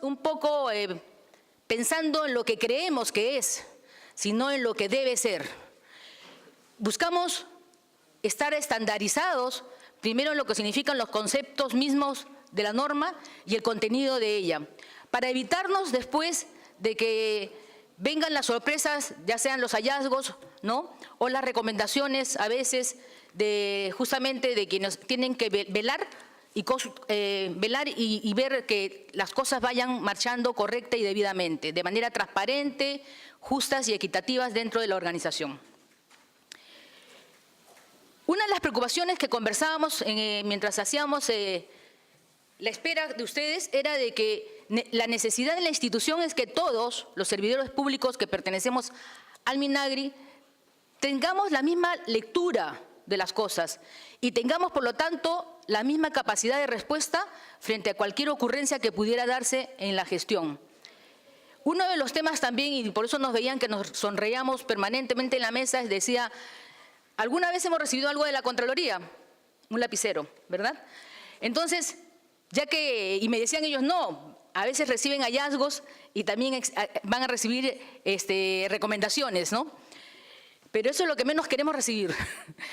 Un poco pensando en lo que creemos que es, sino en lo que debe ser. Buscamos estar estandarizados, primero en lo que significan los conceptos mismos de la norma y el contenido de ella, para evitarnos después de que vengan las sorpresas, ya sean los hallazgos, ¿no?, o las recomendaciones a veces de justamente de quienes tienen que velar y ver que las cosas vayan marchando correcta y debidamente, de manera transparente, justas y equitativas dentro de la organización. Una de las preocupaciones que conversábamos mientras hacíamos la espera de ustedes era de que la necesidad de la institución es que todos los servidores públicos que pertenecemos al Minagri tengamos la misma lectura de las cosas y tengamos, por lo tanto, la misma capacidad de respuesta frente a cualquier ocurrencia que pudiera darse en la gestión. Uno de los temas también, y por eso nos veían que nos sonreíamos permanentemente en la mesa, es decía, alguna vez hemos recibido algo de la Contraloría, un lapicero, ¿verdad? Entonces, y me decían ellos, no, a veces reciben hallazgos y también van a recibir recomendaciones, ¿no? Pero eso es lo que menos queremos recibir.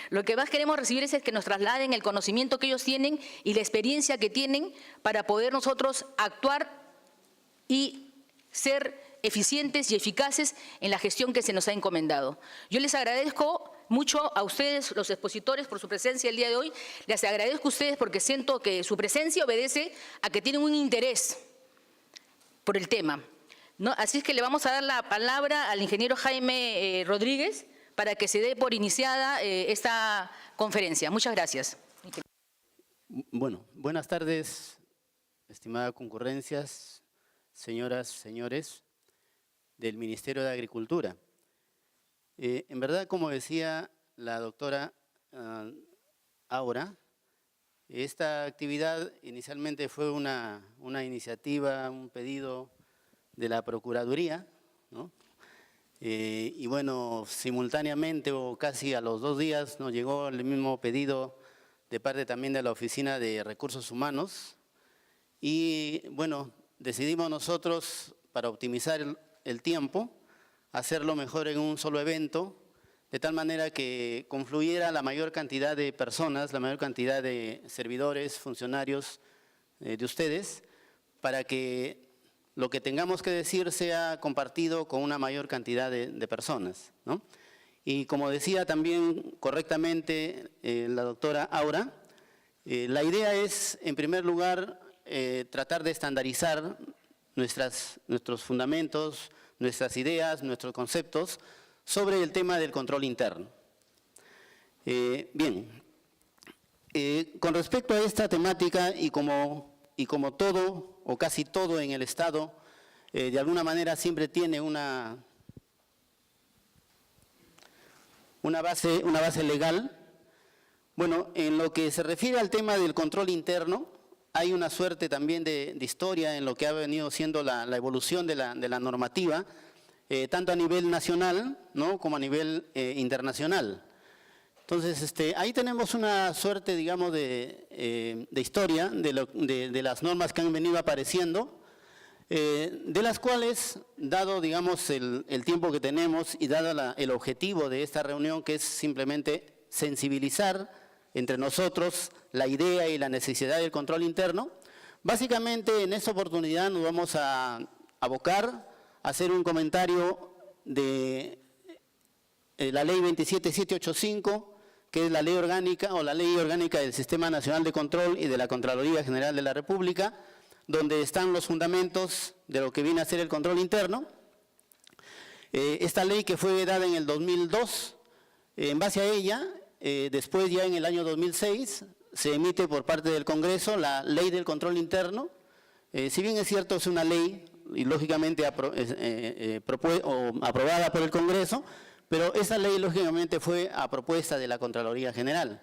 Lo que más queremos recibir es que nos trasladen el conocimiento que ellos tienen y la experiencia que tienen para poder nosotros actuar y ser eficientes y eficaces en la gestión que se nos ha encomendado. Yo les agradezco mucho a ustedes, los expositores, por su presencia el día de hoy. Les agradezco a ustedes porque siento que su presencia obedece a que tienen un interés por el tema, ¿no? Así es que le vamos a dar la palabra al ingeniero Jaime Rodríguez para que se dé por iniciada esta conferencia. Muchas gracias. Bueno, buenas tardes, estimada concurrencias, señoras, señores del Ministerio de Agricultura. En verdad, como decía la doctora Aura, esta actividad inicialmente fue una iniciativa, un pedido de la Procuraduría, ¿no? Y bueno, simultáneamente o casi a los 2 días nos llegó el mismo pedido de parte también de la Oficina de Recursos Humanos y bueno, decidimos nosotros, para optimizar el tiempo, hacerlo mejor en un solo evento, de tal manera que confluyera la mayor cantidad de personas, la mayor cantidad de servidores, funcionarios de ustedes, para que lo que tengamos que decir sea compartido con una mayor cantidad de personas, ¿no? Y como decía también correctamente la doctora Aura, la idea es, en primer lugar, tratar de estandarizar nuestros fundamentos, nuestras ideas, nuestros conceptos sobre el tema del control interno. Bien, con respecto a esta temática y como todo o casi todo en el Estado, de alguna manera siempre tiene una base legal. Bueno, en lo que se refiere al tema del control interno, hay una suerte también de historia en lo que ha venido siendo la evolución de la normativa, tanto a nivel nacional, ¿no?, como a nivel internacional. Entonces, ahí tenemos una suerte, digamos, de historia de las normas que han venido apareciendo, de las cuales, dado, digamos, el tiempo que tenemos y dado el objetivo de esta reunión, que es simplemente sensibilizar entre nosotros la idea y la necesidad del control interno, básicamente en esta oportunidad nos vamos a abocar a hacer un comentario de la ley 27785, que es la ley orgánica o la ley orgánica del Sistema Nacional de Control y de la Contraloría General de la República, donde están los fundamentos de lo que viene a ser el control interno. Esta ley, que fue dada en el 2002, en base a ella, después ya en el año 2006, se emite por parte del Congreso la ley del control interno. Si bien es cierto, es una ley y lógicamente aprobada por el Congreso, pero esa ley lógicamente fue a propuesta de la Contraloría General.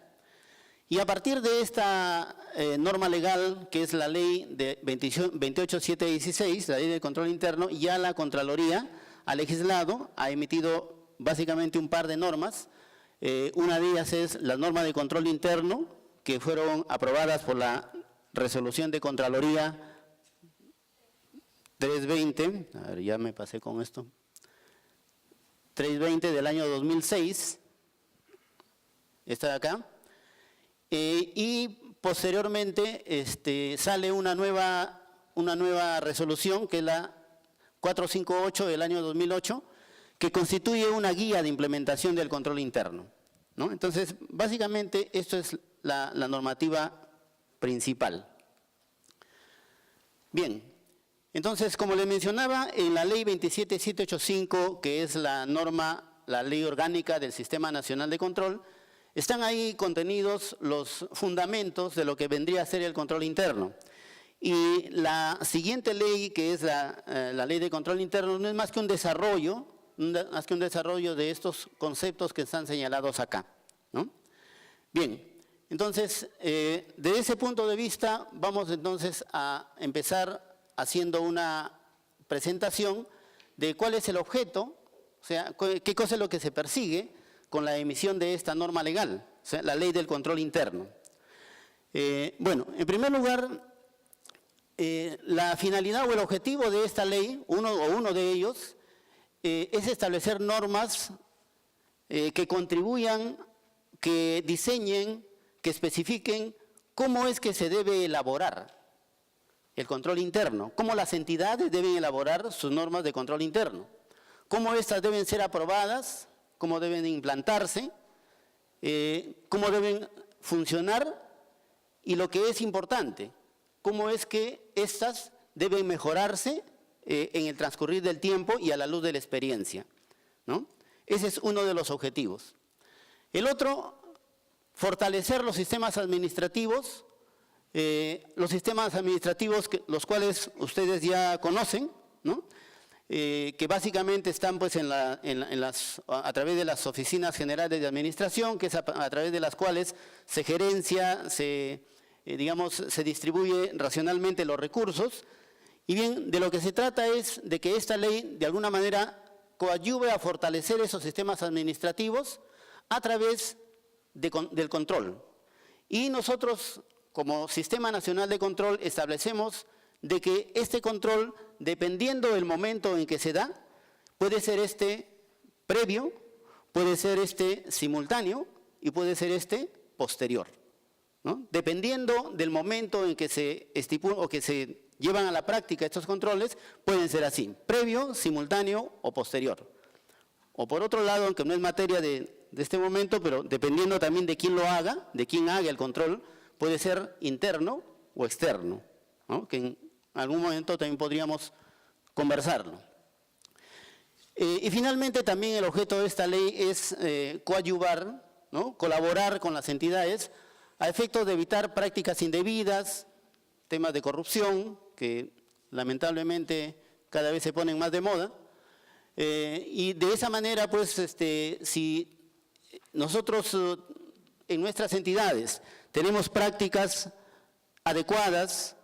Y a partir de esta norma legal, que es la ley de 28716, la ley de control interno, ya la Contraloría ha legislado, ha emitido básicamente un par de normas. Una de ellas es la norma de control interno, que fueron aprobadas por la resolución de Contraloría 320, a ver, ya me pasé con esto, 320 del año 2006, esta de acá, y posteriormente sale una nueva resolución, que es la 458 del año 2008, que constituye una guía de implementación del control interno, ¿no? Entonces, básicamente, esto es la normativa principal. Bien, entonces, como les mencionaba, en la ley 27785, que es la ley orgánica del Sistema Nacional de Control, están ahí contenidos los fundamentos de lo que vendría a ser el control interno. Y la siguiente ley, que es la ley de control interno, no es más que un desarrollo de estos conceptos que están señalados acá, ¿no? Bien, entonces, de ese punto de vista, vamos entonces a empezar haciendo una presentación de cuál es el objeto, o sea, qué cosa es lo que se persigue con la emisión de esta norma legal, o sea, la ley del control interno. Bueno, en primer lugar, la finalidad o el objetivo de esta ley, uno de ellos, es establecer normas que contribuyan, que diseñen, que especifiquen cómo es que se debe elaborar el control interno, cómo las entidades deben elaborar sus normas de control interno, cómo estas deben ser aprobadas, cómo deben implantarse, cómo deben funcionar y, lo que es importante, cómo es que estas deben mejorarse en el transcurrir del tiempo y a la luz de la experiencia, ¿no? Ese es uno de los objetivos. El otro, fortalecer los sistemas administrativos, los cuales ustedes ya conocen, ¿no? Que básicamente están pues a través de las oficinas generales de administración, que es a través de las cuales se gerencia, se distribuye racionalmente los recursos. Y bien, de lo que se trata es de que esta ley de alguna manera coadyuve a fortalecer esos sistemas administrativos a través del control. Y nosotros, como Sistema Nacional de Control, establecemos de que este control, dependiendo del momento en que se da, puede ser previo, puede ser simultáneo y puede ser posterior, ¿no? Dependiendo del momento en que se estipula o que se llevan a la práctica estos controles, pueden ser así, previo, simultáneo o posterior. O por otro lado, aunque no es materia de este momento, pero dependiendo también de quién lo haga, de quién haga el control, puede ser interno o externo, ¿no? Que en algún momento también podríamos conversarlo. Y finalmente también el objeto de esta ley es coadyuvar, ¿no? Colaborar con las entidades a efectos de evitar prácticas indebidas, temas de corrupción, que lamentablemente cada vez se ponen más de moda, y de esa manera, pues, si nosotros en nuestras entidades tenemos prácticas adecuadas,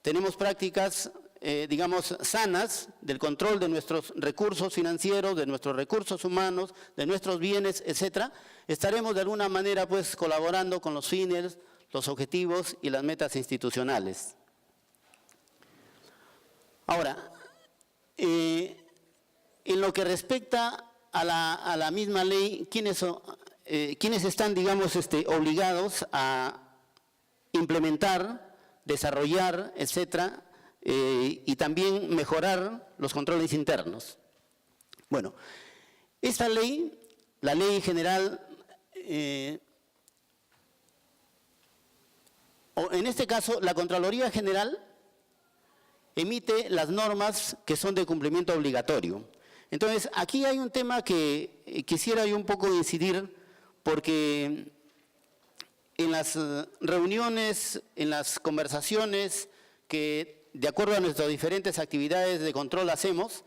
tenemos prácticas, sanas del control de nuestros recursos financieros, de nuestros recursos humanos, de nuestros bienes, etcétera, estaremos de alguna manera, pues, colaborando con los fines, los objetivos y las metas institucionales. Ahora, en lo que respecta a la misma ley, ¿quiénes están, obligados a implementar, desarrollar, etcétera, y también mejorar los controles internos? Bueno, esta ley, la ley general, o en este caso, la Contraloría General emite las normas que son de cumplimiento obligatorio. Entonces, aquí hay un tema que quisiera yo un poco incidir, porque en las reuniones, en las conversaciones que, de acuerdo a nuestras diferentes actividades de control, hacemos,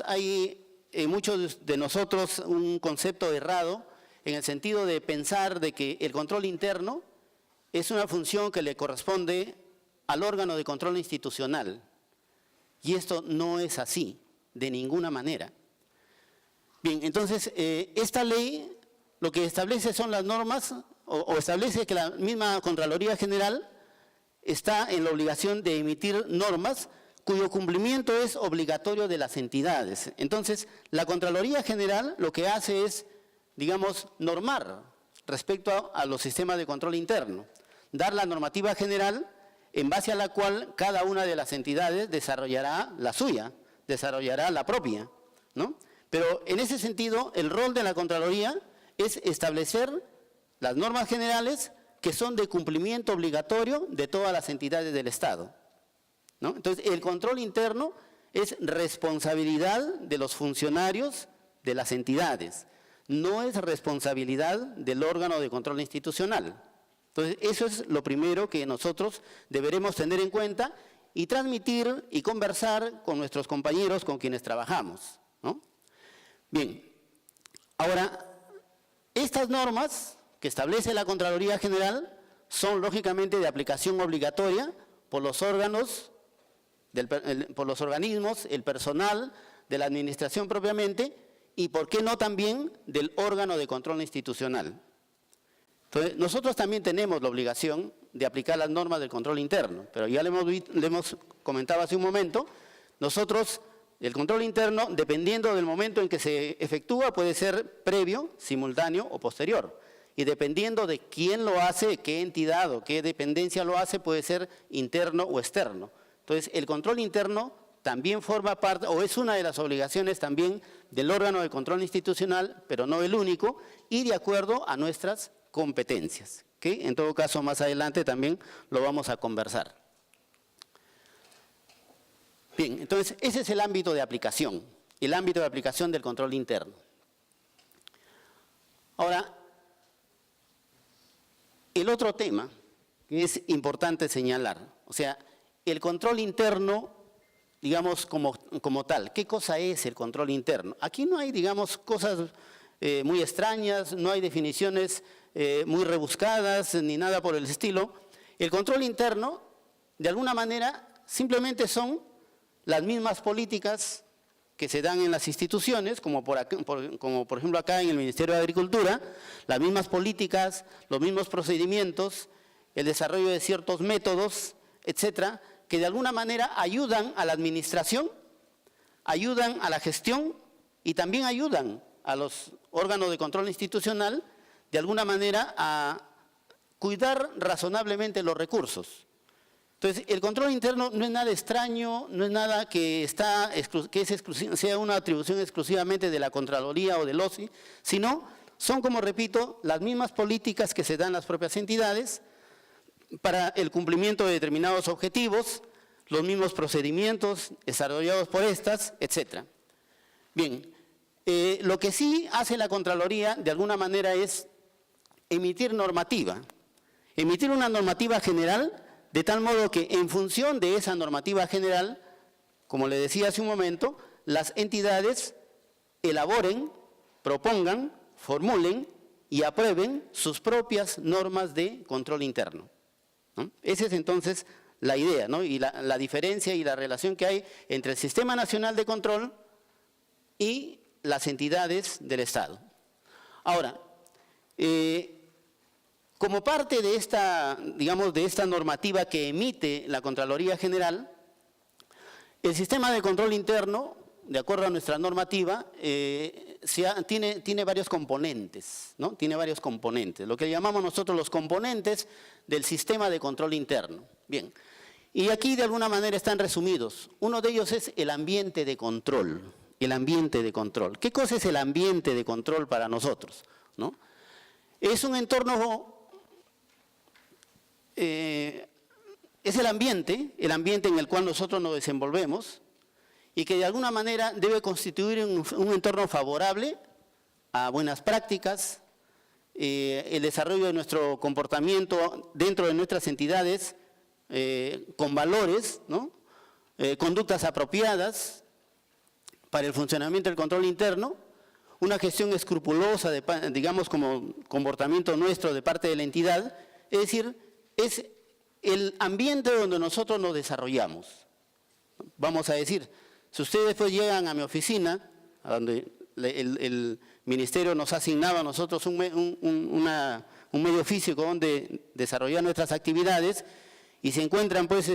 hay en muchos de nosotros un concepto errado, en el sentido de pensar de que el control interno es una función que le corresponde al órgano de control institucional. Y esto no es así, de ninguna manera. Bien, entonces, esta ley lo que establece son las normas, o establece que la misma Contraloría General está en la obligación de emitir normas cuyo cumplimiento es obligatorio de las entidades. Entonces, la Contraloría General lo que hace es, digamos, normar respecto a los sistemas de control interno, dar la normativa general en base a la cual cada una de las entidades desarrollará la suya, desarrollará la propia, ¿no? Pero en ese sentido, el rol de la Contraloría es establecer las normas generales que son de cumplimiento obligatorio de todas las entidades del Estado, ¿no? Entonces, el control interno es responsabilidad de los funcionarios de las entidades, no es responsabilidad del órgano de control institucional. Entonces, eso es lo primero que nosotros deberemos tener en cuenta y transmitir y conversar con nuestros compañeros con quienes trabajamos, ¿no? Bien, ahora, estas normas que establece la Contraloría General son lógicamente de aplicación obligatoria por los órganos, por los organismos, el personal de la administración propiamente y, ¿por qué no, también del órgano de control institucional? Entonces, nosotros también tenemos la obligación de aplicar las normas del control interno, pero ya le hemos comentado hace un momento, nosotros, el control interno, dependiendo del momento en que se efectúa, puede ser previo, simultáneo o posterior. Y dependiendo de quién lo hace, qué entidad o qué dependencia lo hace, puede ser interno o externo. Entonces, el control interno también forma parte, o es una de las obligaciones también del órgano de control institucional, pero no el único, y de acuerdo a nuestras competencias, que en todo caso más adelante también lo vamos a conversar. Bien, entonces ese es el ámbito de aplicación del control interno. Ahora, el otro tema que es importante señalar, o sea, el control interno, digamos, como tal. ¿Qué cosa es el control interno? Aquí no hay, digamos, cosas muy extrañas, no hay definiciones muy rebuscadas ni nada por el estilo. El control interno, de alguna manera, simplemente son las mismas políticas que se dan en las instituciones, como por ejemplo acá en el Ministerio de Agricultura, las mismas políticas, los mismos procedimientos, el desarrollo de ciertos métodos, etcétera, que de alguna manera ayudan a la administración, ayudan a la gestión y también ayudan a los órganos de control institucional de alguna manera a cuidar razonablemente los recursos. Entonces, el control interno no es nada extraño, no es nada que sea una atribución exclusivamente de la Contraloría o del OSI, sino son, como repito, las mismas políticas que se dan las propias entidades para el cumplimiento de determinados objetivos, los mismos procedimientos desarrollados por estas, etcétera. Bien, lo que sí hace la Contraloría de alguna manera es emitir normativa, emitir una normativa general, de tal modo que en función de esa normativa general, como le decía hace un momento, las entidades elaboren, propongan, formulen y aprueben sus propias normas de control interno, ¿no? Esa es entonces la idea, ¿no? Y la diferencia y la relación que hay entre el Sistema Nacional de Control y las entidades del Estado. Ahora, como parte de esta, digamos, de esta normativa que emite la Contraloría General, el sistema de control interno, de acuerdo a nuestra normativa, tiene varios componentes, ¿no? Tiene varios componentes, lo que llamamos nosotros los componentes del sistema de control interno. Bien, y aquí de alguna manera están resumidos. Uno de ellos es el ambiente de control, el ambiente de control. ¿Qué cosa es el ambiente de control para nosotros, ¿no? Es un entorno, es el ambiente en el cual nosotros nos desenvolvemos y que de alguna manera debe constituir un entorno favorable a buenas prácticas, el desarrollo de nuestro comportamiento dentro de nuestras entidades con valores, ¿no? Conductas apropiadas para el funcionamiento del control interno, una gestión escrupulosa, digamos, como comportamiento nuestro de parte de la entidad, es decir, es el ambiente donde nosotros nos desarrollamos. Vamos a decir, si ustedes después llegan a mi oficina, a donde el Ministerio nos ha asignado a nosotros un medio físico donde desarrollar nuestras actividades, y se encuentran pues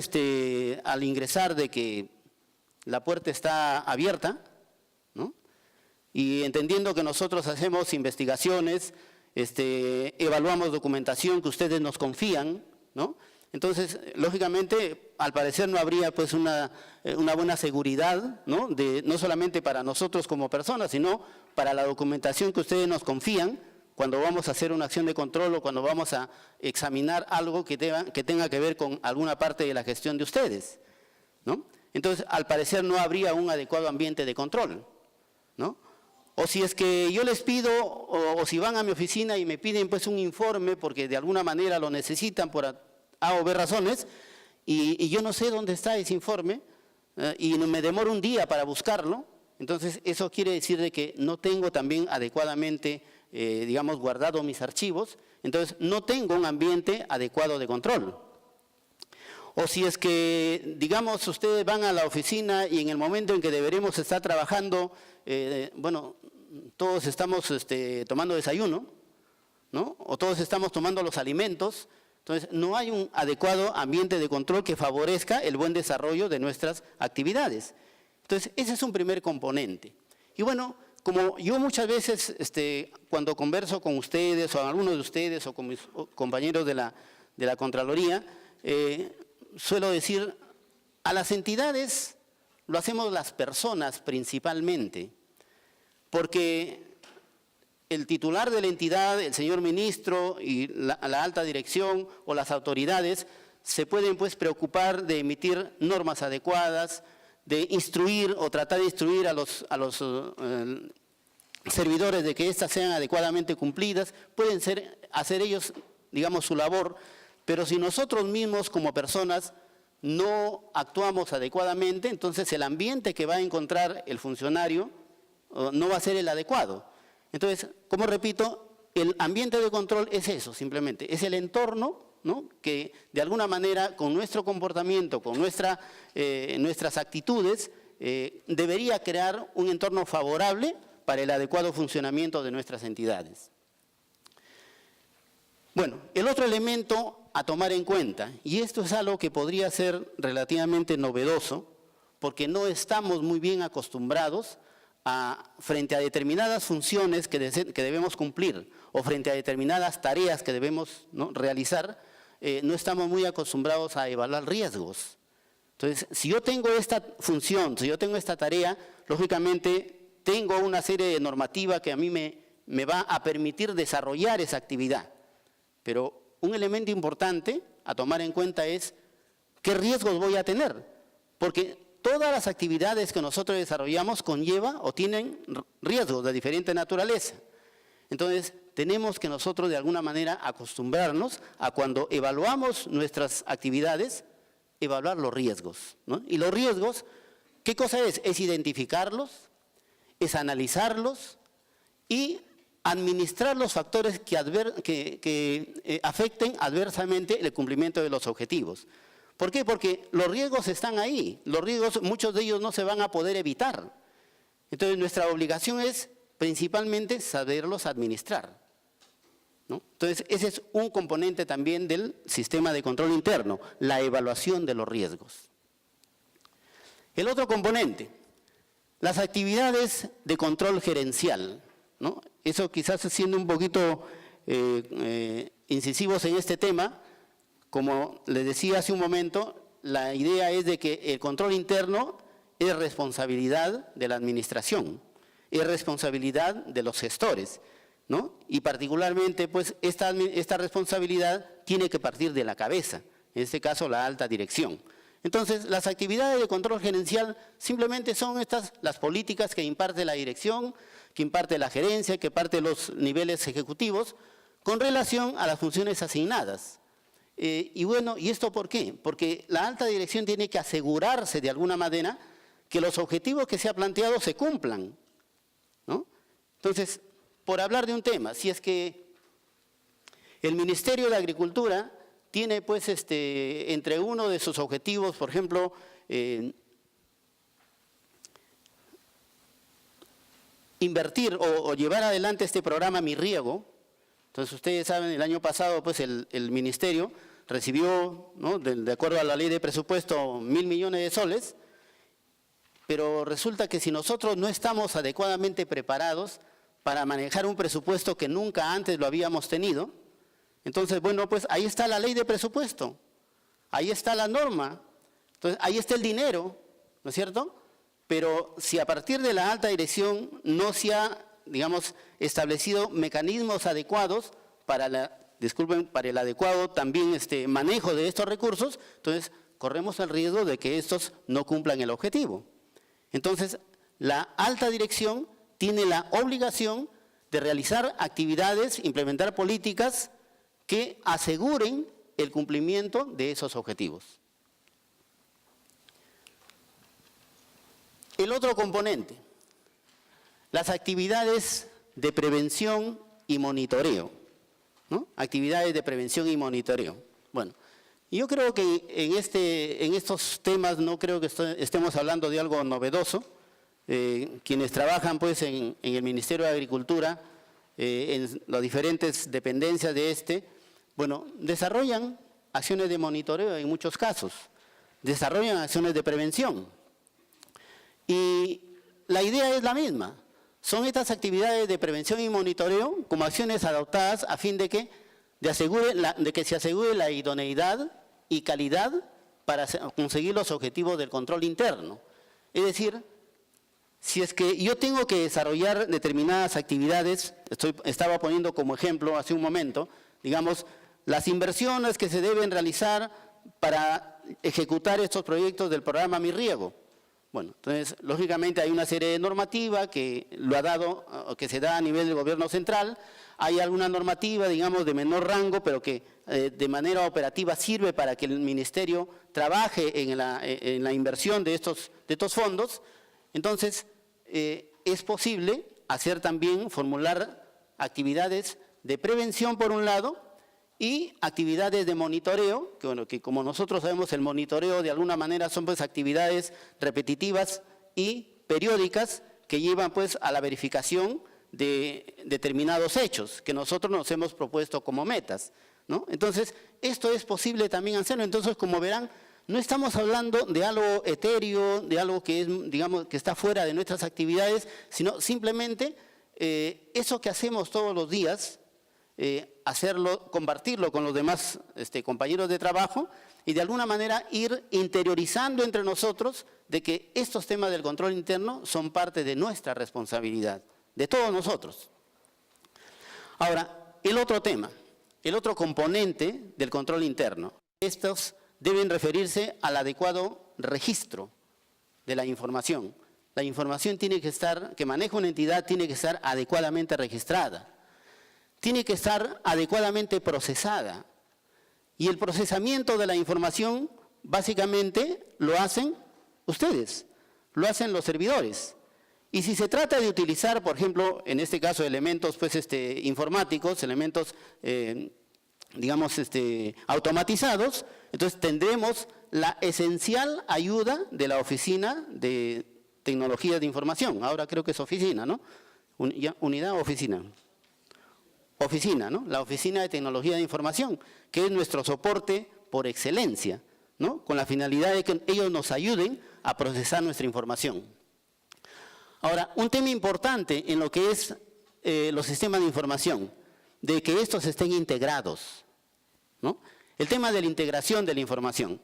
al ingresar de que la puerta está abierta, ¿no? Y entendiendo que nosotros hacemos investigaciones, evaluamos documentación que ustedes nos confían, ¿no? Entonces, lógicamente, al parecer no habría pues una buena seguridad, ¿no? No solamente para nosotros como personas, sino para la documentación que ustedes nos confían cuando vamos a hacer una acción de control o cuando vamos a examinar algo que tenga que ver con alguna parte de la gestión de ustedes, ¿no? Entonces, al parecer no habría un adecuado ambiente de control, ¿no? O si es que yo les pido, o si van a mi oficina y me piden pues un informe porque de alguna manera lo necesitan por A o B razones, y yo no sé dónde está ese informe, y me demoro un día para buscarlo, entonces eso quiere decir de que no tengo también adecuadamente, digamos, guardado mis archivos, entonces no tengo un ambiente adecuado de control. O si es que, digamos, ustedes van a la oficina y en el momento en que deberemos estar trabajando, bueno, todos estamos tomando desayuno, ¿no? O todos estamos tomando los alimentos, entonces no hay un adecuado ambiente de control que favorezca el buen desarrollo de nuestras actividades. Entonces, ese es un primer componente. Y bueno, como yo muchas veces, cuando converso con ustedes o algunos de ustedes o con mis compañeros de la Contraloría, suelo decir, a las entidades lo hacemos las personas principalmente, porque el titular de la entidad, el señor ministro y la alta dirección o las autoridades se pueden pues preocupar de emitir normas adecuadas, de instruir o tratar de instruir a los servidores de que éstas sean adecuadamente cumplidas, pueden hacer ellos, digamos, su labor, pero si nosotros mismos como personas no actuamos adecuadamente, entonces el ambiente que va a encontrar el funcionario no va a ser el adecuado. Entonces, como repito, el ambiente de control es eso, simplemente, es el entorno, ¿no? Que de alguna manera con nuestro comportamiento, con nuestras actitudes, debería crear un entorno favorable para el adecuado funcionamiento de nuestras entidades. Bueno, el otro elemento a tomar en cuenta, y esto es algo que podría ser relativamente novedoso, porque no estamos muy bien acostumbrados frente a determinadas funciones que debemos cumplir o frente a determinadas tareas que debemos, ¿no?, realizar, no estamos muy acostumbrados a evaluar riesgos. Entonces, si yo tengo esta función, si yo tengo esta tarea, lógicamente tengo una serie de normativa que a mí me va a permitir desarrollar esa actividad. Pero un elemento importante a tomar en cuenta es qué riesgos voy a tener, porque todas las actividades que nosotros desarrollamos conlleva o tienen riesgos de diferente naturaleza. Entonces, tenemos que nosotros de alguna manera acostumbrarnos a cuando evaluamos nuestras actividades, evaluar los riesgos, ¿no? Y los riesgos, ¿qué cosa es? Es identificarlos, es analizarlos y administrar los factores que afecten adversamente el cumplimiento de los objetivos. ¿Por qué? Porque los riesgos están ahí, los riesgos, muchos de ellos no se van a poder evitar. Entonces, nuestra obligación es principalmente saberlos administrar, ¿no? Entonces, ese es un componente también del sistema de control interno, la evaluación de los riesgos. El otro componente, las actividades de control gerencial, ¿no? Eso quizás siendo un poquito incisivos en este tema, como les decía hace un momento, la idea es de que el control interno es responsabilidad de la administración, es responsabilidad de los gestores, ¿no? Y particularmente, pues, esta responsabilidad tiene que partir de la cabeza, en este caso la alta dirección. Entonces, las actividades de control gerencial simplemente son las políticas que imparte la dirección, que imparte la gerencia, que imparte los niveles ejecutivos, con relación a las funciones asignadas. Y bueno, ¿y esto por qué? Porque la alta dirección tiene que asegurarse de alguna manera que los objetivos que se ha planteado se cumplan, ¿no? Entonces, por hablar de un tema, si es que el Ministerio de Agricultura tiene pues entre uno de sus objetivos, por ejemplo, invertir o llevar adelante este programa Mi Riego. Entonces, ustedes saben, el año pasado pues el Ministerio recibió, ¿no?, de acuerdo a la ley de presupuesto, 1.000 millones de soles, pero resulta que si nosotros no estamos adecuadamente preparados para manejar un presupuesto que nunca antes lo habíamos tenido, entonces, bueno, pues ahí está la ley de presupuesto, ahí está la norma, entonces ahí está el dinero, ¿no es cierto? Pero si a partir de la alta dirección no se ha, digamos, establecido mecanismos adecuados para para el adecuado también manejo de estos recursos, entonces corremos el riesgo de que estos no cumplan el objetivo. Entonces, la alta dirección tiene la obligación de realizar actividades, implementar políticas que aseguren el cumplimiento de esos objetivos. El otro componente, las actividades de prevención y monitoreo, ¿no? Actividades de prevención y monitoreo. Bueno, yo creo que en estos temas no creo que estemos hablando de algo novedoso. Quienes trabajan pues en el Ministerio de Agricultura, en las diferentes dependencias de bueno, desarrollan acciones de monitoreo en muchos casos, desarrollan acciones de prevención. Y la idea es la misma. Son estas actividades de prevención y monitoreo como acciones adoptadas a fin de que se asegure la idoneidad y calidad para conseguir los objetivos del control interno. Es decir, si es que yo tengo que desarrollar determinadas actividades, estaba poniendo como ejemplo hace un momento, digamos, las inversiones que se deben realizar para ejecutar estos proyectos del programa Mi Riego. Bueno, entonces, lógicamente hay una serie de normativa que lo ha dado, que se da a nivel del gobierno central. Hay alguna normativa, digamos, de menor rango, pero que de manera operativa sirve para que el ministerio trabaje en la inversión de estos fondos. Entonces, es posible hacer también, formular actividades de prevención por un lado y actividades de monitoreo, que bueno, que como nosotros sabemos el monitoreo de alguna manera son pues actividades repetitivas y periódicas que llevan pues a la verificación de determinados hechos que nosotros nos hemos propuesto como metas, ¿no? Entonces, esto es posible también hacerlo. Entonces, como verán, no estamos hablando de algo etéreo, de algo que es, digamos, que está fuera de nuestras actividades, sino simplemente eso que hacemos todos los días, compartirlo con los demás compañeros de trabajo y de alguna manera ir interiorizando entre nosotros de que estos temas del control interno son parte de nuestra responsabilidad, de todos nosotros. Ahora, el otro tema, el otro componente del control interno, estos deben referirse al adecuado registro de la información. La información que maneja una entidad tiene que estar adecuadamente registrada, tiene que estar adecuadamente procesada. Y el procesamiento de la información básicamente lo hacen ustedes, lo hacen los servidores. Y si se trata de utilizar, por ejemplo, en este caso elementos pues, informáticos, elementos digamos, automatizados, entonces tendremos la esencial ayuda de la Oficina de Tecnologías de Información. Ahora creo que es oficina, ¿no? Unidad o oficina. Oficina, ¿no? La Oficina de Tecnología de Información, que es nuestro soporte por excelencia, ¿no? Con la finalidad de que ellos nos ayuden a procesar nuestra información. Ahora, un tema importante en lo que es los sistemas de información, de que estos estén integrados, ¿no? El tema de la integración de la información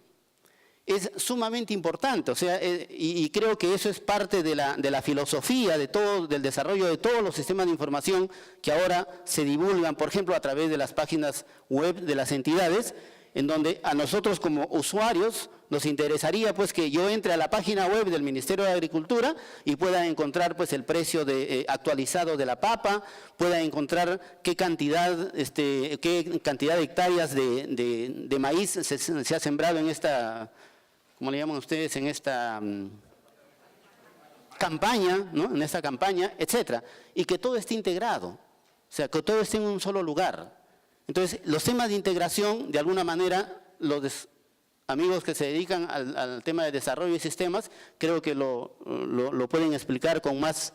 es sumamente importante, o sea, y creo que eso es parte de la filosofía del desarrollo de todos los sistemas de información que ahora se divulgan, por ejemplo, a través de las páginas web de las entidades, en donde a nosotros como usuarios nos interesaría pues que yo entre a la página web del Ministerio de Agricultura y pueda encontrar pues el precio actualizado de la papa, pueda encontrar qué cantidad de hectáreas de maíz se ha sembrado en esta, ¿cómo le llaman ustedes? En esta campaña, ¿no? En esta campaña, etcétera, y que todo esté integrado, o sea, que todo esté en un solo lugar. Entonces, los temas de integración, de alguna manera, los amigos que se dedican al tema de desarrollo de sistemas, creo que lo pueden explicar con más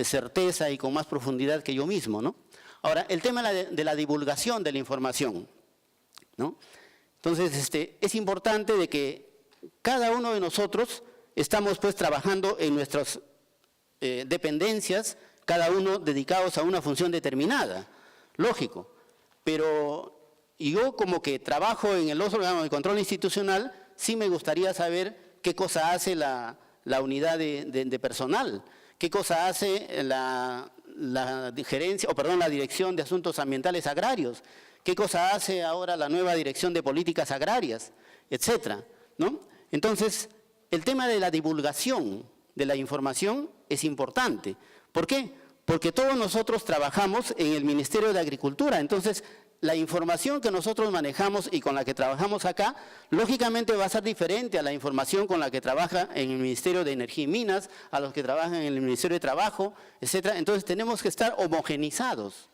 certeza y con más profundidad que yo mismo, ¿no? Ahora, el tema de la divulgación de la información, ¿no? Entonces, es importante de que cada uno de nosotros estamos pues trabajando en nuestras dependencias, cada uno dedicados a una función determinada, lógico. Pero yo como que trabajo en el órgano de control institucional, sí me gustaría saber qué cosa hace la unidad de personal, qué cosa hace la Dirección de Asuntos Ambientales Agrarios, qué cosa hace ahora la nueva Dirección de Políticas Agrarias, etcétera, ¿no? Entonces, el tema de la divulgación de la información es importante. ¿Por qué? Porque todos nosotros trabajamos en el Ministerio de Agricultura, entonces la información que nosotros manejamos y con la que trabajamos acá, lógicamente va a ser diferente a la información con la que trabaja en el Ministerio de Energía y Minas, a los que trabajan en el Ministerio de Trabajo, etcétera. Entonces tenemos que estar homogenizados,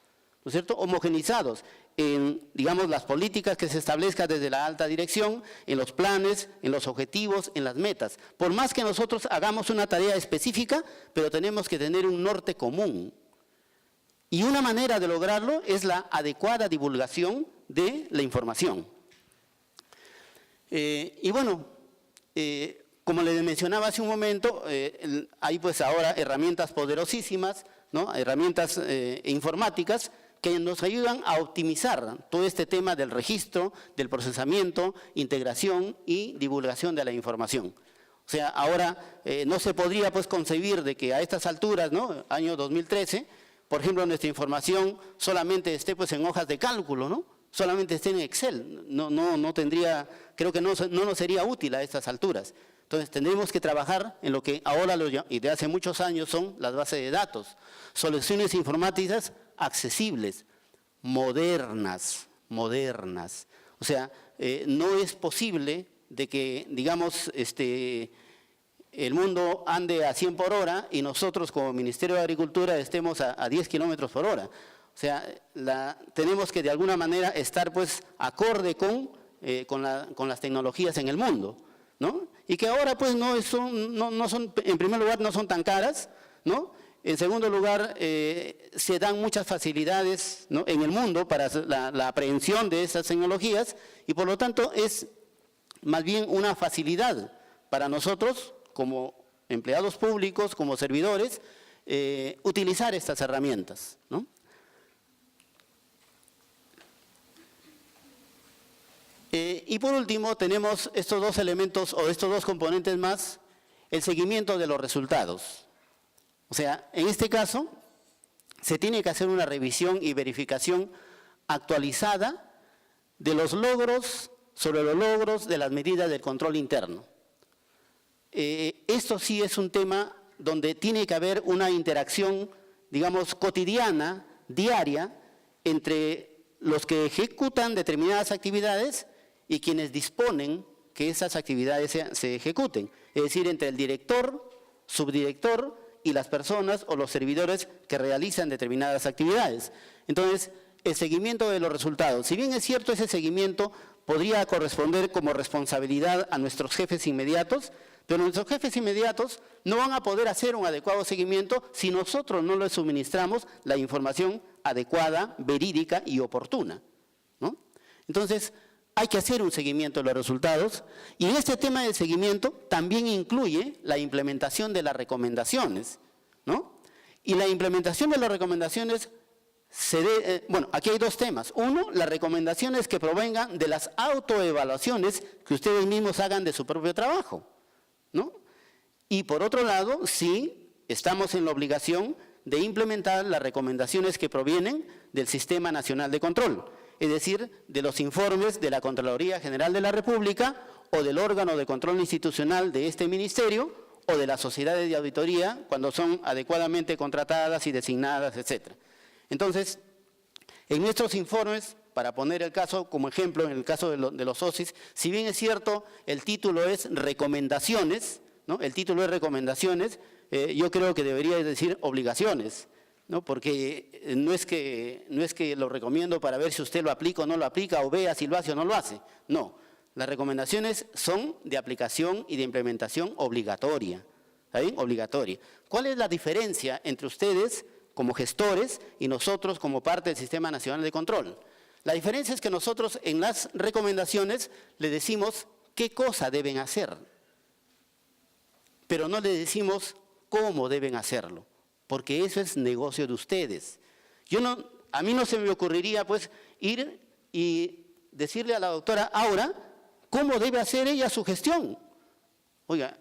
¿no es cierto? Homogenizados en, digamos, las políticas que se establezcan desde la alta dirección, en los planes, en los objetivos, en las metas. Por más que nosotros hagamos una tarea específica, pero tenemos que tener un norte común. Y una manera de lograrlo es la adecuada divulgación de la información. Y bueno, como les mencionaba hace un momento, hay pues ahora herramientas poderosísimas, ¿no? Herramientas informáticas que nos ayudan a optimizar todo este tema del registro, del procesamiento, integración y divulgación de la información. O sea, ahora no se podría pues concebir de que a estas alturas, ¿no? Año 2013, por ejemplo, nuestra información solamente esté pues en hojas de cálculo, ¿no? Solamente esté en Excel. No tendría, creo que no nos sería útil a estas alturas. Entonces tendremos que trabajar en lo que ahora y de hace muchos años son las bases de datos. Soluciones informáticas accesibles, modernas. O sea, no es posible de que, digamos, el mundo ande a 100 por hora y nosotros como Ministerio de Agricultura estemos a 10 kilómetros por hora. O sea, tenemos que de alguna manera estar pues acorde con las tecnologías en el mundo, ¿no? Y que ahora pues no son, en primer lugar no son tan caras, ¿no? En segundo lugar, se dan muchas facilidades, ¿no? En el mundo para la aprehensión de esas tecnologías y por lo tanto es más bien una facilidad para nosotros como empleados públicos, como servidores, utilizar estas herramientas, ¿no? Y por último tenemos estos dos elementos o estos dos componentes más, el seguimiento de los resultados. O sea, en este caso se tiene que hacer una revisión y verificación actualizada de los logros, sobre los logros de las medidas del control interno. Esto sí es un tema donde tiene que haber una interacción, digamos, cotidiana, diaria, entre los que ejecutan determinadas actividades y quienes disponen que esas actividades se ejecuten. Es decir, entre el director, subdirector y las personas o los servidores que realizan determinadas actividades. Entonces, el seguimiento de los resultados. Si bien es cierto, ese seguimiento podría corresponder como responsabilidad a nuestros jefes inmediatos, pero nuestros jefes inmediatos no van a poder hacer un adecuado seguimiento si nosotros no les suministramos la información adecuada, verídica y oportuna, ¿no? Entonces, hay que hacer un seguimiento de los resultados y en este tema del seguimiento también incluye la implementación de las recomendaciones, ¿no? Y la implementación de las recomendaciones bueno, aquí hay dos temas. Uno, las recomendaciones que provengan de las autoevaluaciones que ustedes mismos hagan de su propio trabajo, ¿no? Y por otro lado, sí, estamos en la obligación de implementar las recomendaciones que provienen del Sistema Nacional de Control, es decir, de los informes de la Contraloría General de la República o del órgano de control institucional de este ministerio o de las sociedades de auditoría cuando son adecuadamente contratadas y designadas, etcétera. Entonces, en nuestros informes, para poner el caso como ejemplo, en el caso de los OSIS, si bien es cierto, el título es recomendaciones, ¿no? El título es recomendaciones, yo creo que debería decir obligaciones, ¿no? Porque no es que lo recomiendo para ver si usted lo aplica o no lo aplica, o vea si lo hace o no lo hace. No, las recomendaciones son de aplicación y de implementación obligatoria, ¿está bien? Obligatoria. ¿Cuál es la diferencia entre ustedes como gestores y nosotros como parte del Sistema Nacional de Control? La diferencia es que nosotros en las recomendaciones le decimos qué cosa deben hacer. pero no les decimos cómo deben hacerlo, porque eso es negocio de ustedes. A mí no se me ocurriría pues ir y decirle a la doctora Aura cómo debe hacer ella su gestión. Oiga,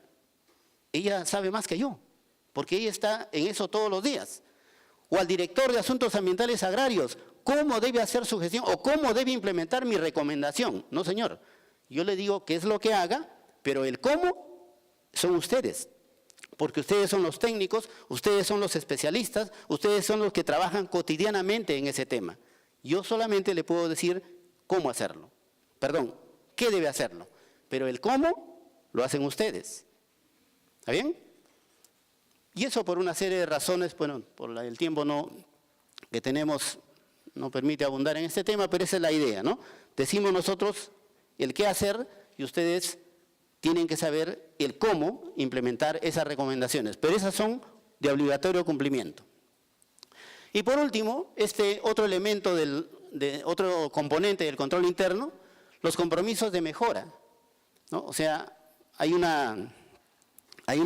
ella sabe más que yo, porque ella está en eso todos los días. O al director de Asuntos Ambientales Agrarios, cómo debe hacer su gestión o cómo debe implementar mi recomendación. No, señor, yo le digo qué es lo que haga, pero el cómo son ustedes. Porque ustedes son los técnicos, ustedes son los especialistas, ustedes son los que trabajan cotidianamente en ese tema. Yo solamente le puedo decir cómo hacerlo. Perdón, qué debe hacerlo. Pero el cómo lo hacen ustedes. ¿Está bien? Y eso por una serie de razones, bueno, por el tiempo que tenemos no permite abundar en este tema, pero esa es la idea, ¿no? Decimos nosotros el qué hacer y ustedes tienen que saber el cómo implementar esas recomendaciones, pero esas son de obligatorio cumplimiento. Y por último, este otro elemento, otro componente del control interno, los compromisos de mejora, ¿no? O sea, hay una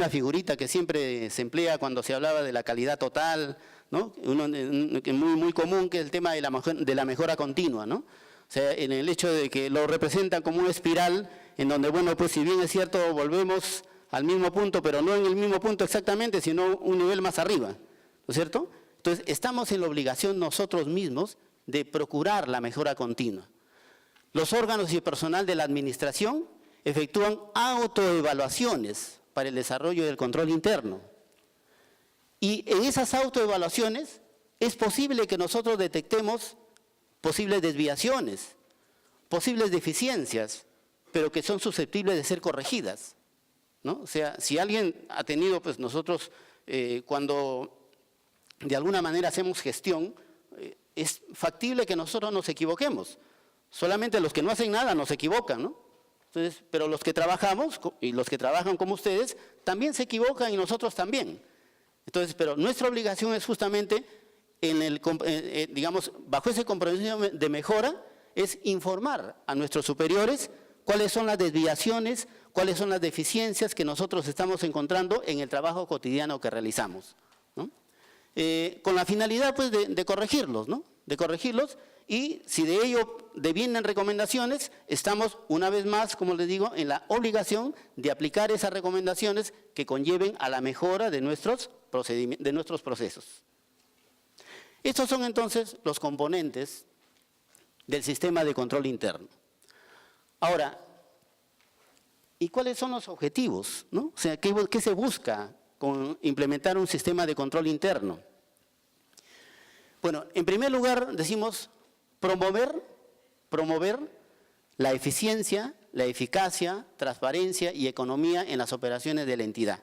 figurita que siempre se emplea cuando se hablaba de la calidad total, ¿no? Muy común, que es el tema de la mejora continua, ¿no? O sea, en el hecho de que lo representan como una espiral en donde, bueno, pues si bien es cierto, volvemos al mismo punto, pero no en el mismo punto exactamente, sino un nivel más arriba, ¿no es cierto? Entonces, estamos en la obligación nosotros mismos de procurar la mejora continua. Los órganos y el personal de la administración efectúan autoevaluaciones para el desarrollo del control interno. Y en esas autoevaluaciones es posible que nosotros detectemos posibles desviaciones, posibles deficiencias, pero que son susceptibles de ser corregidas, ¿no? O sea, si alguien ha tenido, pues nosotros cuando de alguna manera hacemos gestión, es factible que nosotros nos equivoquemos. Solamente los que no hacen nada nos equivocan, ¿no? Entonces, pero los que trabajamos y los que trabajan como ustedes también se equivocan y nosotros también. Entonces, pero nuestra obligación es justamente, digamos, bajo ese compromiso de mejora, es informar a nuestros superiores cuáles son las desviaciones, cuáles son las deficiencias que nosotros estamos encontrando en el trabajo cotidiano que realizamos, ¿no? Con la finalidad, pues, de corregirlos, ¿no? De corregirlos, y si de ello devienen recomendaciones, estamos una vez más, como les digo, en la obligación de aplicar esas recomendaciones que conlleven a la mejora de nuestros procesos. Estos son entonces los componentes del sistema de control interno. Ahora, ¿y cuáles son los objetivos, ¿no? O sea, ¿qué se busca con implementar un sistema de control interno? Bueno, en primer lugar decimos promover la eficiencia, la eficacia, transparencia y economía en las operaciones de la entidad.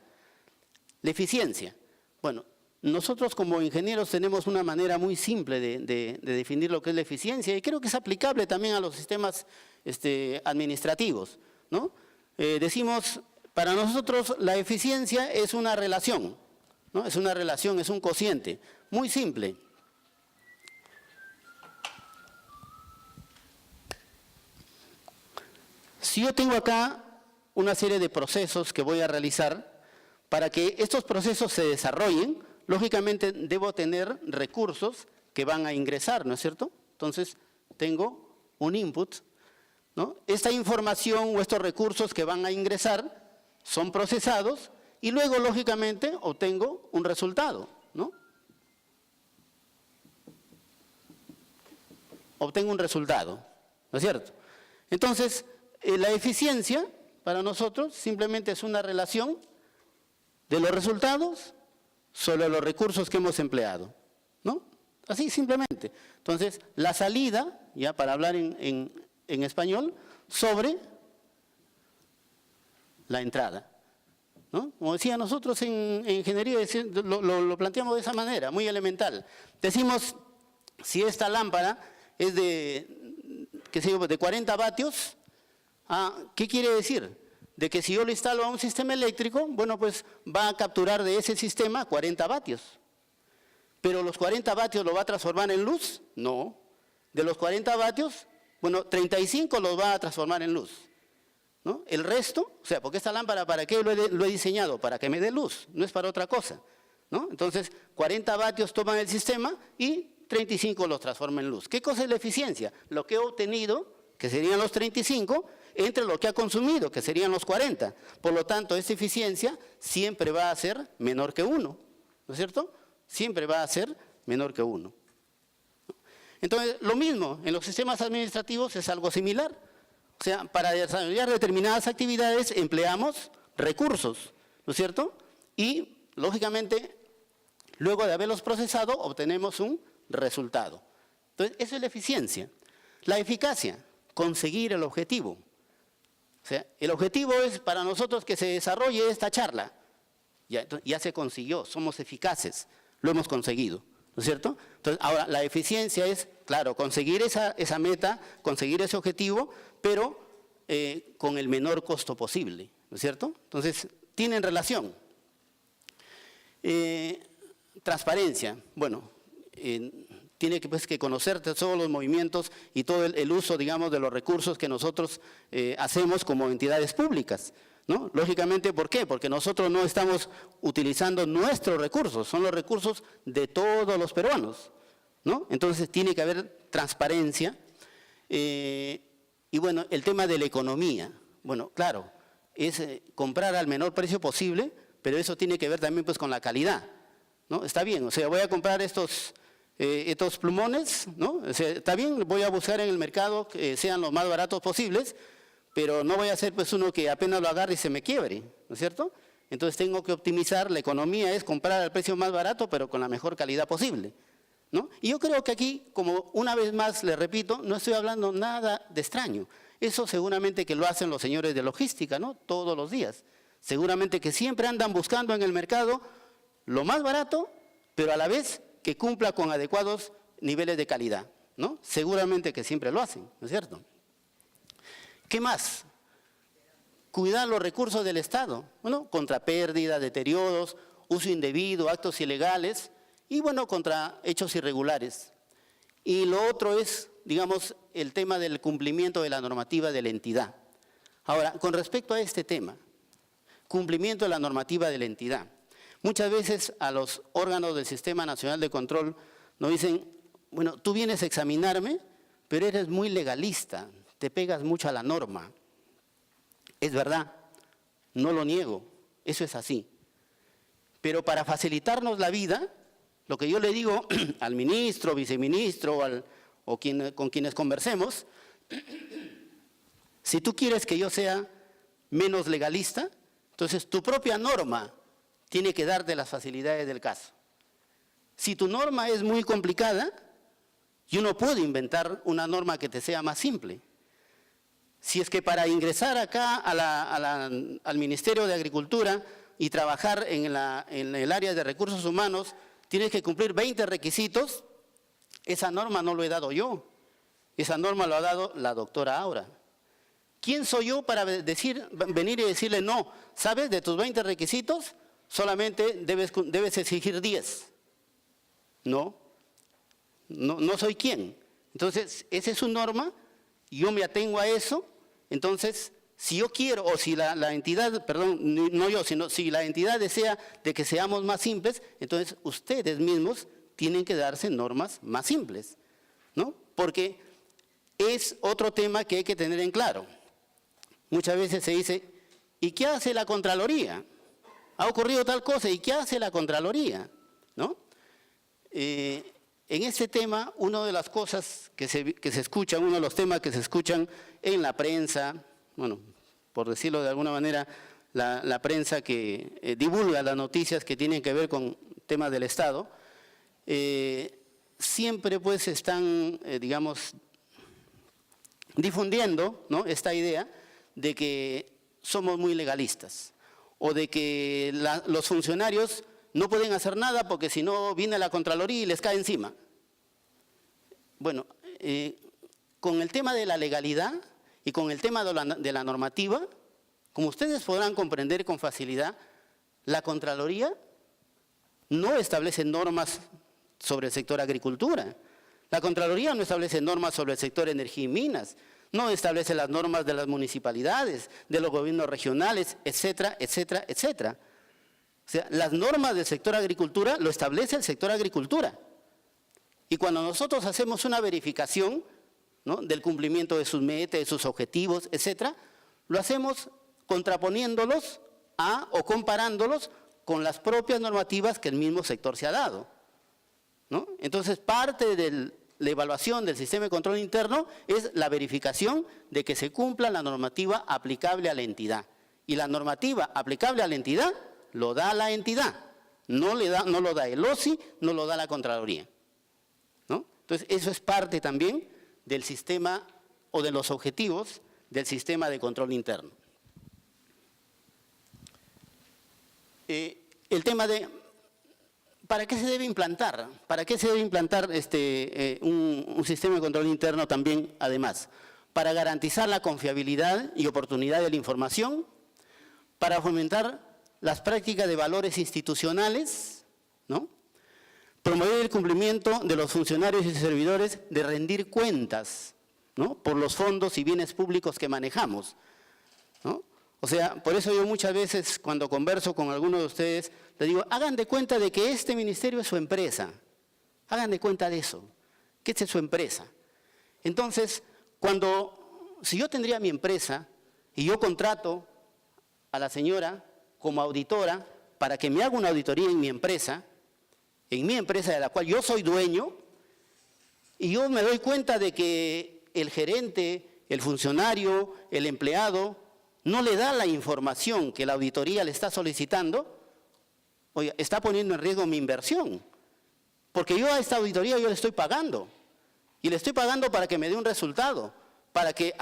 La eficiencia. Bueno, nosotros como ingenieros tenemos una manera muy simple de definir lo que es la eficiencia y creo que es aplicable también a los sistemas administrativos, ¿no? Decimos, para nosotros la eficiencia es una relación, ¿no? Es una relación, es un cociente, muy simple. Si yo tengo acá una serie de procesos que voy a realizar, para que estos procesos se desarrollen, lógicamente debo tener recursos que van a ingresar, ¿no es cierto? Entonces, tengo un input, ¿no? Esta información o estos recursos que van a ingresar son procesados y luego, lógicamente, obtengo un resultado, ¿no? Obtengo un resultado, ¿no es cierto? Entonces, la eficiencia para nosotros simplemente es una relación de los resultados sobre los recursos que hemos empleado, ¿no? Así simplemente. Entonces, la salida, ya para hablar en español, sobre la entrada, ¿no? Como decía, nosotros en ingeniería lo planteamos de esa manera, muy elemental. Decimos, si esta lámpara es de 40 vatios, ¿qué quiere decir? De que si yo lo instalo a un sistema eléctrico, bueno, pues va a capturar de ese sistema 40 vatios. ¿Pero los 40 vatios lo va a transformar en luz? No. De los 40 vatios, bueno, 35 los va a transformar en luz, ¿no? El resto, o sea, porque esta lámpara, ¿para qué lo he diseñado? Para que me dé luz, no es para otra cosa, ¿no? Entonces, 40 vatios toman el sistema y 35 los transforma en luz. ¿Qué cosa es la eficiencia? Lo que he obtenido, que serían los 35, entre lo que ha consumido, que serían los 40. Por lo tanto, esa eficiencia siempre va a ser menor que 1, ¿no es cierto? Siempre va a ser menor que 1. Entonces, lo mismo, en los sistemas administrativos es algo similar. O sea, para desarrollar determinadas actividades empleamos recursos, ¿no es cierto? Y, lógicamente, luego de haberlos procesado, obtenemos un resultado. Entonces, eso es la eficiencia. La eficacia, conseguir el objetivo. O sea, el objetivo es para nosotros que se desarrolle esta charla. Ya se consiguió, somos eficaces, lo hemos conseguido, ¿no es cierto? Entonces, ahora, la eficiencia es, claro, conseguir esa meta, conseguir ese objetivo, pero con el menor costo posible, ¿no es cierto? Entonces, tienen relación. Transparencia, bueno, tiene que conocer todos los movimientos y todo el uso, digamos, de los recursos que nosotros hacemos como entidades públicas, ¿no? Lógicamente, ¿por qué? Porque nosotros no estamos utilizando nuestros recursos, son los recursos de todos los peruanos, ¿no? Entonces, tiene que haber transparencia. Y bueno, el tema de la economía, bueno, claro, es comprar al menor precio posible, pero eso tiene que ver también pues con la calidad, ¿no? Está bien, o sea, voy a comprar estos plumones, ¿no? O sea, está bien, voy a buscar en el mercado que sean los más baratos posibles, pero no voy a hacer pues uno que apenas lo agarre y se me quiebre, ¿no es cierto? Entonces tengo que optimizar, la economía es comprar al precio más barato, pero con la mejor calidad posible, ¿no? Y yo creo que aquí, como una vez más le repito, no estoy hablando nada de extraño. Eso seguramente que lo hacen los señores de logística, ¿no? Todos los días. Seguramente que siempre andan buscando en el mercado lo más barato, pero a la vez que cumpla con adecuados niveles de calidad, ¿no? Seguramente que siempre lo hacen, ¿no es cierto? ¿Qué más? Cuidar los recursos del Estado, bueno, contra pérdidas, deterioros, uso indebido, actos ilegales y, bueno, contra hechos irregulares. Y lo otro es, digamos, el tema del cumplimiento de la normativa de la entidad. Ahora, con respecto a este tema, cumplimiento de la normativa de la entidad, muchas veces a los órganos del Sistema Nacional de Control nos dicen, bueno, tú vienes a examinarme, pero eres muy legalista, te pegas mucho a la norma. Es verdad, no lo niego, eso es así. Pero para facilitarnos la vida, lo que yo le digo al ministro, viceministro con quienes conversemos, si tú quieres que yo sea menos legalista, entonces tu propia norma tiene que darte las facilidades del caso. Si tu norma es muy complicada, yo no puedo inventar una norma que te sea más simple. Si es que para ingresar acá al Ministerio de Agricultura y trabajar en el área de recursos humanos, tienes que cumplir 20 requisitos, esa norma no lo he dado yo, esa norma lo ha dado la doctora Aura. ¿Quién soy yo para venir y decirle, no, sabes, de tus 20 requisitos, solamente debes exigir 10? No soy quien. Entonces, esa es su norma, yo me atengo a eso, entonces, si yo quiero, o si la entidad, perdón, no yo, sino si la entidad desea de que seamos más simples, entonces ustedes mismos tienen que darse normas más simples, ¿no? Porque es otro tema que hay que tener en claro. Muchas veces se dice, ¿y qué hace la Contraloría? Ha ocurrido tal cosa, ¿y qué hace la Contraloría? ¿No? En este tema, una de las cosas que se escuchan, uno de los temas que se escuchan en la prensa, bueno, por decirlo de alguna manera, la prensa que divulga las noticias que tienen que ver con temas del Estado, siempre pues están, digamos, difundiendo, ¿no?, esta idea de que somos muy legalistas o de que los funcionarios no pueden hacer nada porque si no viene la Contraloría y les cae encima. Bueno, con el tema de la legalidad y con el tema de la normativa, como ustedes podrán comprender con facilidad, la Contraloría no establece normas sobre el sector agricultura. La Contraloría no establece normas sobre el sector energía y minas. no establece las normas de las municipalidades, de los gobiernos regionales, etcétera, etcétera, etcétera. O sea, las normas del sector agricultura lo establece el sector agricultura. Y cuando nosotros hacemos una verificación, ¿no?, del cumplimiento de sus metas, de sus objetivos, etcétera, lo hacemos contraponiéndolos o comparándolos con las propias normativas que el mismo sector se ha dado, ¿no? Entonces, parte de la evaluación del sistema de control interno es la verificación de que se cumpla la normativa aplicable a la entidad. Y la normativa aplicable a la entidad lo da la entidad, no lo da el OSI, no lo da la Contraloría, ¿no? Entonces, eso es parte también del sistema o de los objetivos del sistema de control interno. El tema de ¿para qué se debe implantar? ¿Para qué se debe implantar un sistema de control interno también, además? Para garantizar la confiabilidad y oportunidad de la información, para fomentar las prácticas de valores institucionales, ¿no?, promover el cumplimiento de los funcionarios y servidores de rendir cuentas, ¿no?, por los fondos y bienes públicos que manejamos, ¿no? O sea, por eso yo muchas veces cuando converso con algunos de ustedes, les digo, hagan de cuenta de que este ministerio es su empresa. Hagan de cuenta de eso, que esta es su empresa. Entonces, si yo tendría mi empresa y yo contrato a la señora como auditora para que me haga una auditoría en mi empresa de la cual yo soy dueño, y yo me doy cuenta de que el gerente, el funcionario, el empleado, no le da la información que la auditoría le está solicitando, oye, está poniendo en riesgo mi inversión. Porque yo a esta auditoría yo le estoy pagando. Y le estoy pagando para que me dé un resultado. Para que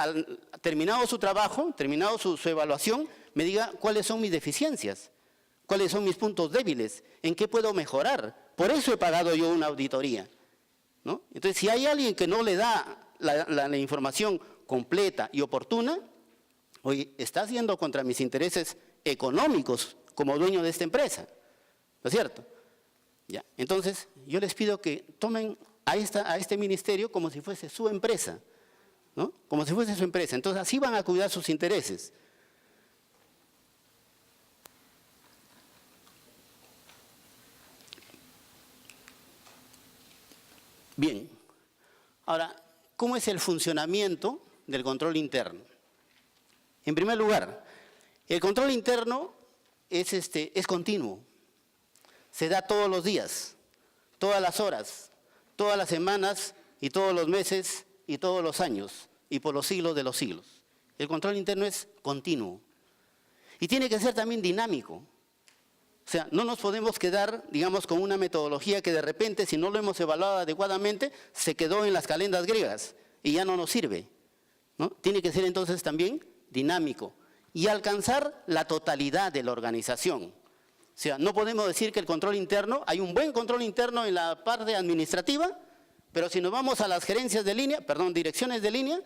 terminado su trabajo, terminado su evaluación, me diga cuáles son mis deficiencias, cuáles son mis puntos débiles, en qué puedo mejorar. Por eso he pagado yo una auditoría, ¿no? Entonces, si hay alguien que no le da la información completa y oportuna, oye, está haciendo contra mis intereses económicos como dueño de esta empresa, ¿no es cierto? Ya. Entonces, yo les pido que tomen a este ministerio como si fuese su empresa, ¿no? Como si fuese su empresa. Entonces, así van a cuidar sus intereses. Bien. Ahora, ¿cómo es el funcionamiento del control interno? En primer lugar, el control interno es continuo. Se da todos los días, todas las horas, todas las semanas y todos los meses y todos los años y por los siglos de los siglos. El control interno es continuo y tiene que ser también dinámico. O sea, no nos podemos quedar, digamos, con una metodología que de repente, si no lo hemos evaluado adecuadamente, se quedó en las calendas griegas y ya no nos sirve, ¿no? Tiene que ser entonces también dinámico y alcanzar la totalidad de la organización. O sea, no podemos decir que el control interno, hay un buen control interno en la parte administrativa, pero si nos vamos a las gerencias de línea, direcciones de línea,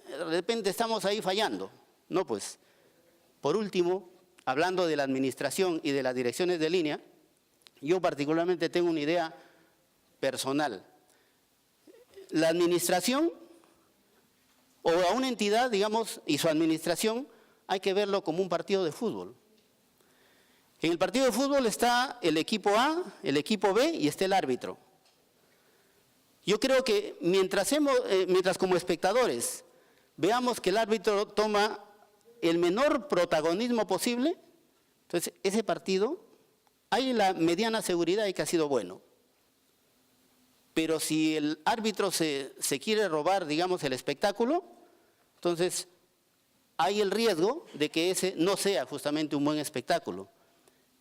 de repente estamos ahí fallando. No, pues, por último, hablando de la administración y de las direcciones de línea, yo particularmente tengo una idea personal. La administración o a una entidad, digamos, y su administración, hay que verlo como un partido de fútbol. En el partido de fútbol está el equipo A, el equipo B y está el árbitro. Yo creo que mientras como espectadores veamos que el árbitro toma el menor protagonismo posible, entonces ese partido hay la mediana seguridad de que ha sido bueno. Pero si el árbitro se quiere robar, digamos, el espectáculo, entonces hay el riesgo de que ese no sea justamente un buen espectáculo.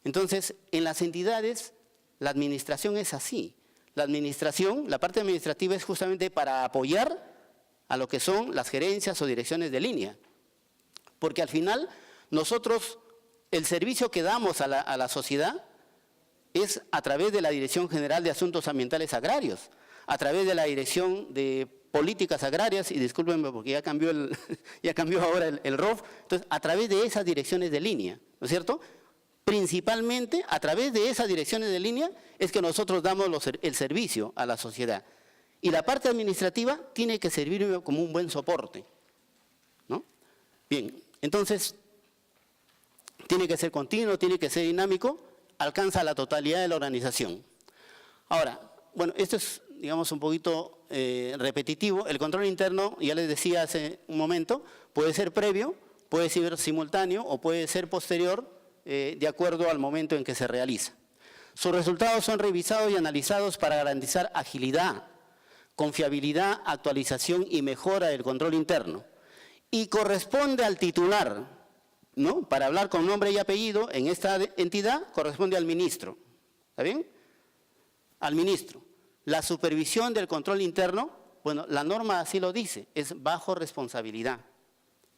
Entonces, en las entidades, la administración es así. La administración, la parte administrativa es justamente para apoyar a lo que son las gerencias o direcciones de línea. Porque al final, nosotros, el servicio que damos a la sociedad es a través de la Dirección General de Asuntos Ambientales Agrarios, a través de la Dirección de Políticas Agrarias, y discúlpenme porque ya cambió ahora el ROF, entonces a través de esas direcciones de línea, ¿no es cierto? Principalmente a través de esas direcciones de línea es que nosotros damos el servicio a la sociedad. Y la parte administrativa tiene que servir como un buen soporte, Bien, entonces, tiene que ser continuo, tiene que ser dinámico, alcanza la totalidad de la organización. Ahora, bueno, esto es, digamos, un poquito repetitivo. El control interno, ya les decía hace un momento, puede ser previo, puede ser simultáneo o puede ser posterior, de acuerdo al momento en que se realiza. Sus resultados son revisados y analizados para garantizar agilidad, confiabilidad, actualización y mejora del control interno. Y corresponde al titular, ¿no? Para hablar con nombre y apellido, en esta entidad corresponde al ministro. ¿Está bien? Al ministro. La supervisión del control interno, bueno, la norma así lo dice, es bajo responsabilidad.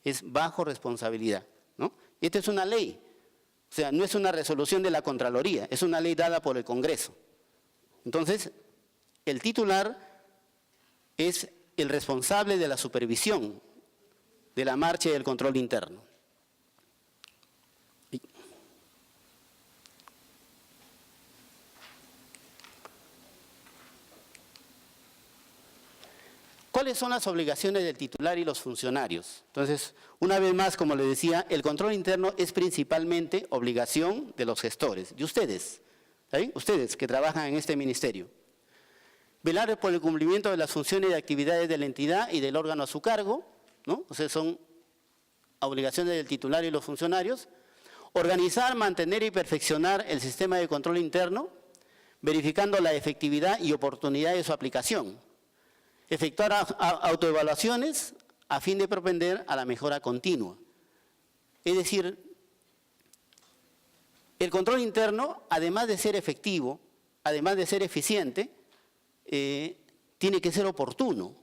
Es bajo responsabilidad, ¿no? Esta es una ley. O sea, no es una resolución de la Contraloría, es una ley dada por el Congreso. Entonces, el titular es el responsable de la supervisión de la marcha y del control interno. ¿Cuáles son las obligaciones del titular y los funcionarios? Entonces, una vez más, como les decía, el control interno es principalmente obligación de los gestores, de ustedes, ¿sí? Ustedes que trabajan en este ministerio. Velar por el cumplimiento de las funciones y actividades de la entidad y del órgano a su cargo, ¿no? O sea, son obligaciones del titular y los funcionarios. Organizar, mantener y perfeccionar el sistema de control interno, verificando la efectividad y oportunidad de su aplicación. Efectuar autoevaluaciones a fin de propender a la mejora continua. Es decir, el control interno, además de ser efectivo, además de ser eficiente, tiene que ser oportuno,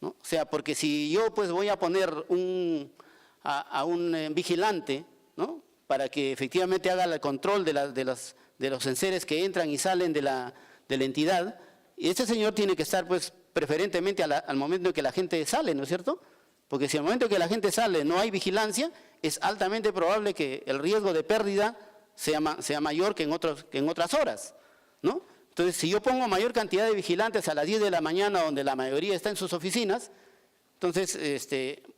¿no? O sea, porque si yo pues voy a poner a un vigilante, ¿no? Para que efectivamente haga el control de los enseres que entran y salen de la entidad, y ese señor tiene que estar pues preferentemente al momento en que la gente sale, ¿no es cierto? Porque si al momento en que la gente sale no hay vigilancia, es altamente probable que el riesgo de pérdida sea mayor que en otras horas, ¿no? Entonces, si yo pongo mayor cantidad de vigilantes a las 10 de la mañana, donde la mayoría está en sus oficinas, entonces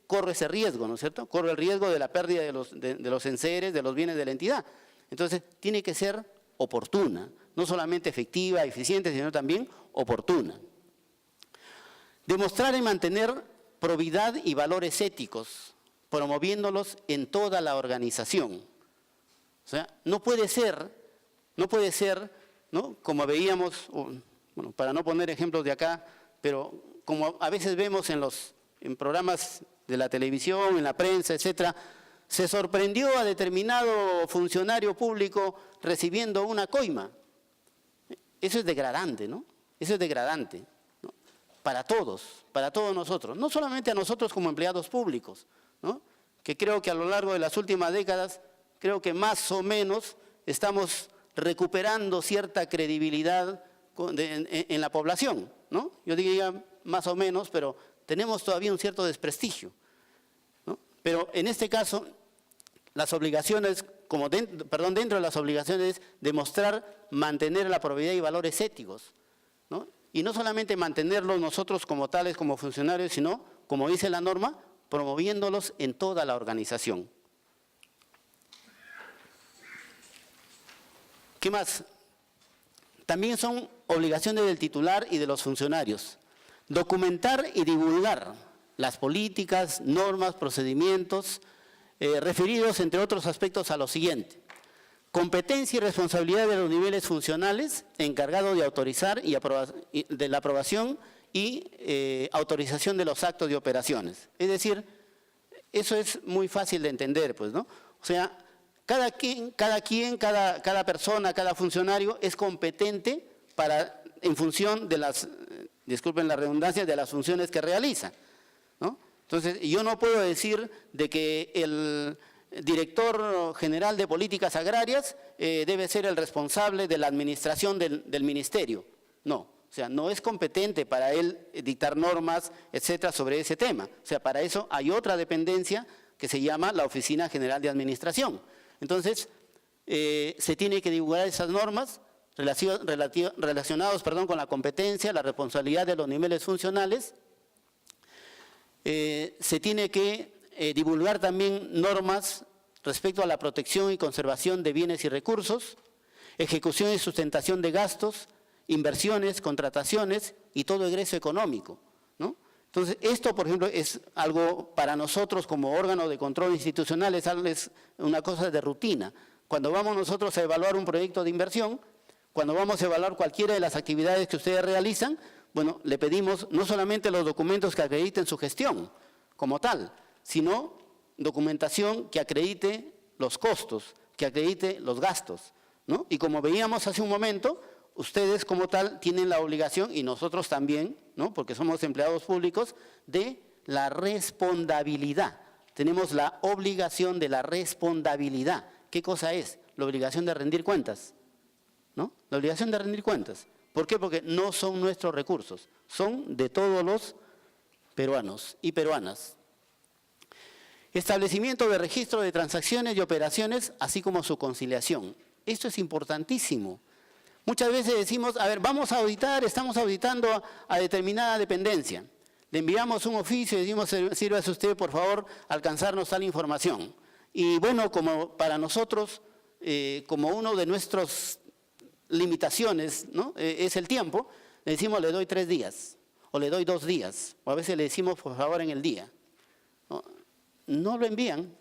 corre ese riesgo, ¿no es cierto? Corre el riesgo de la pérdida de los enseres, de los bienes de la entidad. Entonces, tiene que ser oportuna, no solamente efectiva, eficiente, sino también oportuna. Demostrar y mantener probidad y valores éticos, promoviéndolos en toda la organización. O sea, no puede ser, ¿no? Como veíamos, bueno, para no poner ejemplos de acá, pero como a veces vemos en programas de la televisión, en la prensa, etcétera, se sorprendió a determinado funcionario público recibiendo una coima. Eso es degradante, ¿no? Eso es degradante, ¿no? Para todos nosotros, no solamente a nosotros como empleados públicos, ¿no? Que creo que a lo largo de las últimas décadas, creo que más o menos estamos recuperando cierta credibilidad en la población, ¿no? Yo diría más o menos, pero tenemos todavía un cierto desprestigio, ¿no? Pero en este caso, las obligaciones, dentro de las obligaciones, demostrar, mantener la probidad y valores éticos, ¿no? Y no solamente mantenerlos nosotros como tales, como funcionarios, sino, como dice la norma, promoviéndolos en toda la organización. ¿Qué más? También son obligaciones del titular y de los funcionarios. Documentar y divulgar las políticas, normas, procedimientos referidos, entre otros aspectos, a lo siguiente. Competencia y responsabilidad de los niveles funcionales encargados de autorizar de la aprobación y autorización de los actos de operaciones. Es decir, eso es muy fácil de entender, pues, ¿no? O sea, cada persona, cada funcionario es competente en función de disculpen la redundancia, de las funciones que realiza, ¿no? Entonces, yo no puedo decir de que el director general de políticas agrarias debe ser el responsable de la administración del ministerio. No, o sea, no es competente para él dictar normas, etcétera, sobre ese tema. O sea, para eso hay otra dependencia que se llama la Oficina General de Administración. Entonces, se tiene que divulgar esas normas relacionadas con la competencia, la responsabilidad de los niveles funcionales. Se tiene que divulgar también normas respecto a la protección y conservación de bienes y recursos, ejecución y sustentación de gastos, inversiones, contrataciones y todo egreso económico, ¿no? Entonces, esto, por ejemplo, es algo para nosotros como órgano de control institucional, es una cosa de rutina. Cuando vamos nosotros a evaluar un proyecto de inversión, cuando vamos a evaluar cualquiera de las actividades que ustedes realizan, bueno, le pedimos no solamente los documentos que acrediten su gestión como tal, sino documentación que acredite los costos, que acredite los gastos, ¿no? Y como veíamos hace un momento, ustedes como tal tienen la obligación, y nosotros también, ¿no? Porque somos empleados públicos, de la responsabilidad. Tenemos la obligación de la responsabilidad. ¿Qué cosa es? La obligación de rendir cuentas, ¿no? La obligación de rendir cuentas. ¿Por qué? Porque no son nuestros recursos, son de todos los peruanos y peruanas. Establecimiento de registro de transacciones y operaciones, así como su conciliación. Esto es importantísimo. Muchas veces decimos, a ver, vamos a auditar, estamos auditando a determinada dependencia. Le enviamos un oficio y decimos, sírvase usted, por favor, alcanzarnos tal información. Y bueno, como para nosotros, como uno de nuestras limitaciones, ¿no? Es el tiempo, le decimos, le doy 3 días, o le doy 2 días, o a veces le decimos, por favor, en el día. No lo envían.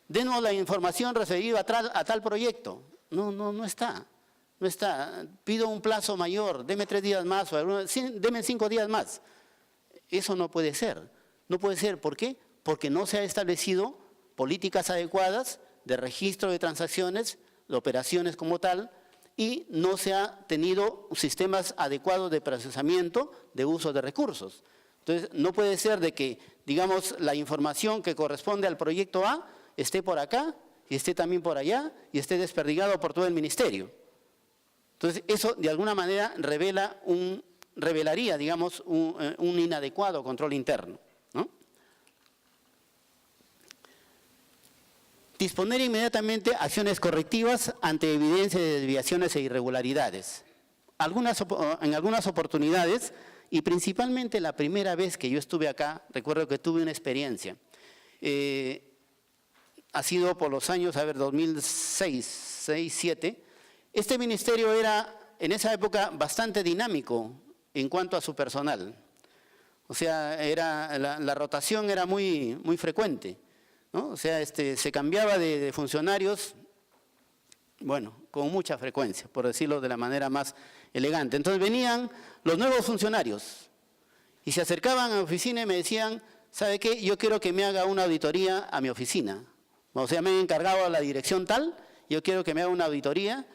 Denos la información referida a tal proyecto. No está. No está. Pido un plazo mayor, deme 3 días más, deme 5 días más. Eso no puede ser. No puede ser. ¿Por qué? Porque no se ha establecido políticas adecuadas de registro de transacciones, de operaciones como tal, y no se ha tenido sistemas adecuados de procesamiento de uso de recursos. Entonces, no puede ser de que, digamos, la información que corresponde al proyecto A esté por acá, y esté también por allá, y esté desperdigado por todo el ministerio. Entonces, eso de alguna manera revelaría, digamos, un inadecuado control interno, ¿no? Disponer inmediatamente acciones correctivas ante evidencia de desviaciones e irregularidades. En algunas oportunidades, y principalmente la primera vez que yo estuve acá, recuerdo que tuve una experiencia. Ha sido por los años, 2006, 2007. Este ministerio era, en esa época, bastante dinámico en cuanto a su personal. O sea, la rotación era muy frecuente, ¿no? O sea, se cambiaba de funcionarios, bueno, con mucha frecuencia, por decirlo de la manera más elegante. Entonces venían los nuevos funcionarios y se acercaban a mi oficina y me decían, ¿sabe qué? Yo quiero que me haga una auditoría a mi oficina. O sea, me he encargado a la dirección tal, yo quiero que me haga una auditoría.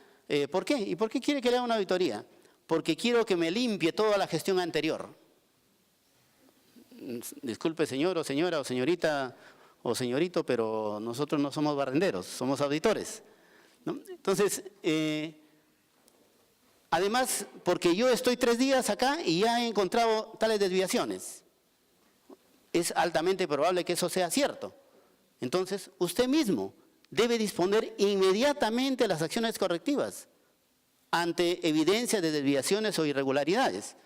¿Por qué? ¿Y por qué quiere que le haga una auditoría? Porque quiero que me limpie toda la gestión anterior. Disculpe, señor o señora o señorita o señorito, pero nosotros no somos barrenderos, somos auditores, ¿no? Entonces, además, porque yo estoy 3 días acá y ya he encontrado tales desviaciones, es altamente probable que eso sea cierto. Entonces, usted mismo debe disponer inmediatamente las acciones correctivas ante evidencia de desviaciones o irregularidades,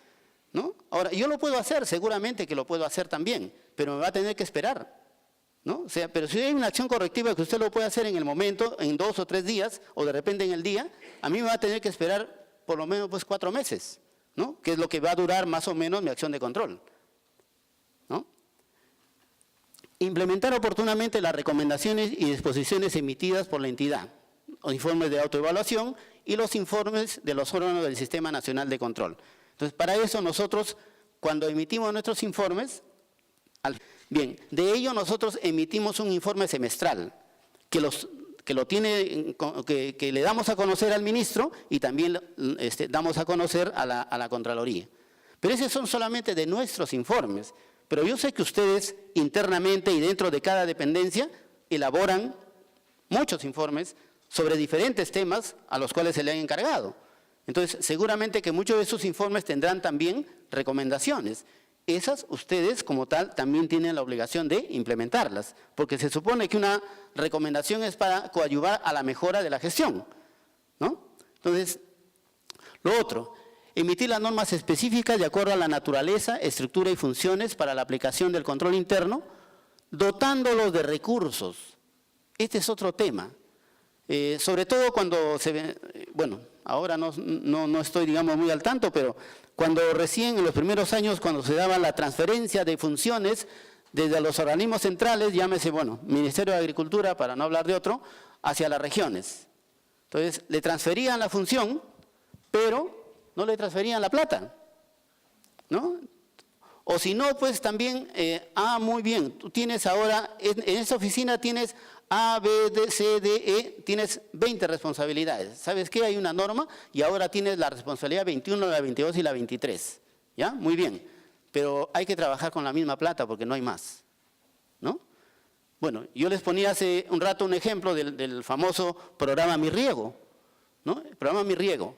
¿no? Ahora, yo lo puedo hacer, seguramente que lo puedo hacer también, pero me va a tener que esperar, ¿no? O sea, pero si hay una acción correctiva que usted lo puede hacer en el momento, en 2 o 3 días, o de repente en el día, a mí me va a tener que esperar por lo menos 4 meses, ¿no? Que es lo que va a durar más o menos mi acción de control, ¿no? Implementar oportunamente las recomendaciones y disposiciones emitidas por la entidad, los informes de autoevaluación y los informes de los órganos del Sistema Nacional de Control. Entonces, para eso nosotros, cuando emitimos nuestros informes, bien, de ello nosotros emitimos un informe semestral que le damos a conocer al ministro y también damos a conocer a la Contraloría. Pero esos son solamente de nuestros informes. Pero yo sé que ustedes internamente y dentro de cada dependencia elaboran muchos informes sobre diferentes temas a los cuales se le han encargado. Entonces, seguramente que muchos de esos informes tendrán también recomendaciones. Esas ustedes como tal también tienen la obligación de implementarlas, porque se supone que una recomendación es para coadyuvar a la mejora de la gestión, ¿no? Entonces, lo otro, emitir las normas específicas de acuerdo a la naturaleza, estructura y funciones para la aplicación del control interno, dotándolos de recursos. Este es otro tema. Sobre todo cuando se ve, bueno, ahora no estoy, digamos, muy al tanto, pero cuando recién en los primeros años, cuando se daba la transferencia de funciones desde los organismos centrales, llámese, bueno, Ministerio de Agricultura, para no hablar de otro, hacia las regiones. Entonces, le transferían la función, pero no le transferían la plata, ¿no? O si no, pues también, muy bien, tú tienes ahora, en esa oficina tienes A, B, C, D, E, tienes 20 responsabilidades. ¿Sabes qué? Hay una norma y ahora tienes la responsabilidad 21, la 22 y la 23. ¿Ya? Muy bien. Pero hay que trabajar con la misma plata porque no hay más, ¿no? Bueno, yo les ponía hace un rato un ejemplo del famoso programa Mi Riego, ¿no? El programa Mi Riego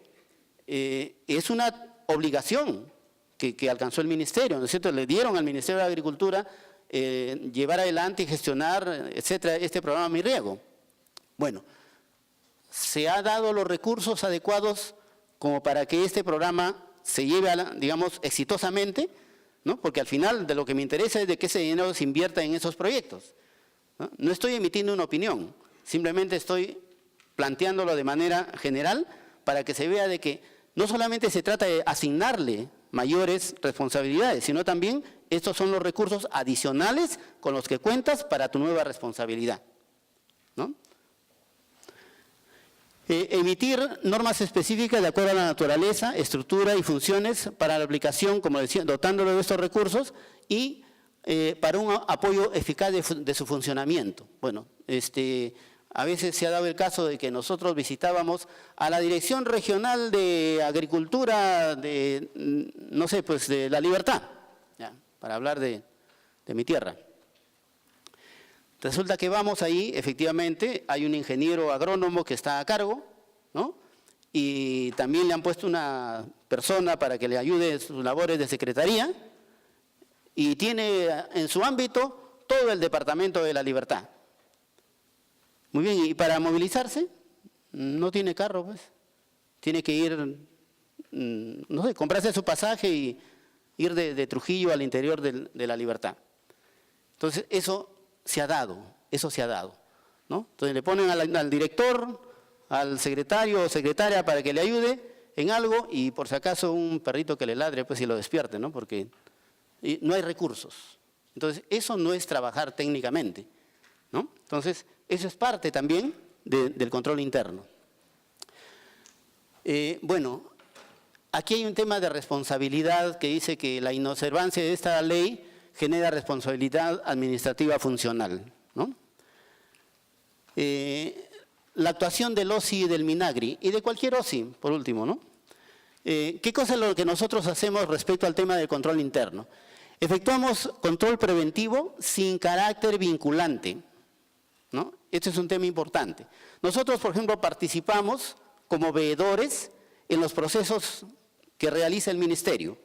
es una obligación que alcanzó el ministerio, ¿no es cierto? Le dieron al Ministerio de Agricultura llevar adelante y gestionar, etcétera, este programa Mi Riego. Bueno, se ha dado los recursos adecuados como para que este programa se lleve, digamos, exitosamente, ¿no? Porque al final de lo que me interesa es de que ese dinero se invierta en esos proyectos, ¿no? No estoy emitiendo una opinión, simplemente estoy planteándolo de manera general para que se vea de que no solamente se trata de asignarle mayores responsabilidades, sino también estos son los recursos adicionales con los que cuentas para tu nueva responsabilidad, ¿no? Emitir normas específicas de acuerdo a la naturaleza, estructura y funciones para la aplicación, como decía, dotándolo de estos recursos y para un apoyo eficaz de su funcionamiento. Bueno, a veces se ha dado el caso de que nosotros visitábamos a la Dirección Regional de Agricultura de, no sé, pues de La Libertad, ya, para hablar de mi tierra. Resulta que vamos ahí, efectivamente, hay un ingeniero agrónomo que está a cargo, ¿no? Y también le han puesto una persona para que le ayude en sus labores de secretaría y tiene en su ámbito todo el Departamento de La Libertad. Muy bien, y para movilizarse, no tiene carro, pues. Tiene que ir, no sé, comprarse su pasaje y ir de Trujillo al interior de La Libertad. Entonces, eso se ha dado, ¿no? Entonces le ponen al director, al secretario o secretaria para que le ayude en algo y por si acaso un perrito que le ladre, pues y lo despierte, ¿no? Porque no hay recursos. Entonces, eso no es trabajar técnicamente, ¿no? Entonces, eso es parte también del control interno. Bueno, aquí hay un tema de responsabilidad que dice que la inobservancia de esta ley genera responsabilidad administrativa funcional, ¿no? La actuación del OSI y del MINAGRI, y de cualquier OSI, por último, ¿no? ¿Qué cosa es lo que nosotros hacemos respecto al tema del control interno? Efectuamos control preventivo sin carácter vinculante, ¿no? Este es un tema importante. Nosotros, por ejemplo, participamos como veedores en los procesos que realiza el ministerio.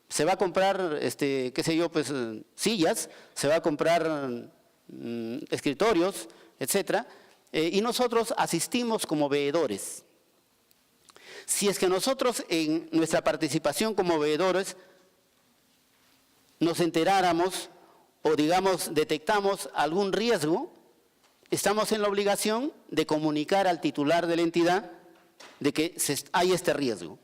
Se va a comprar, qué sé yo, pues sillas, se va a comprar escritorios, etcétera, y nosotros asistimos como veedores. Si es que nosotros en nuestra participación como veedores nos enteráramos o digamos detectamos algún riesgo, estamos en la obligación de comunicar al titular de la entidad de que hay este riesgo.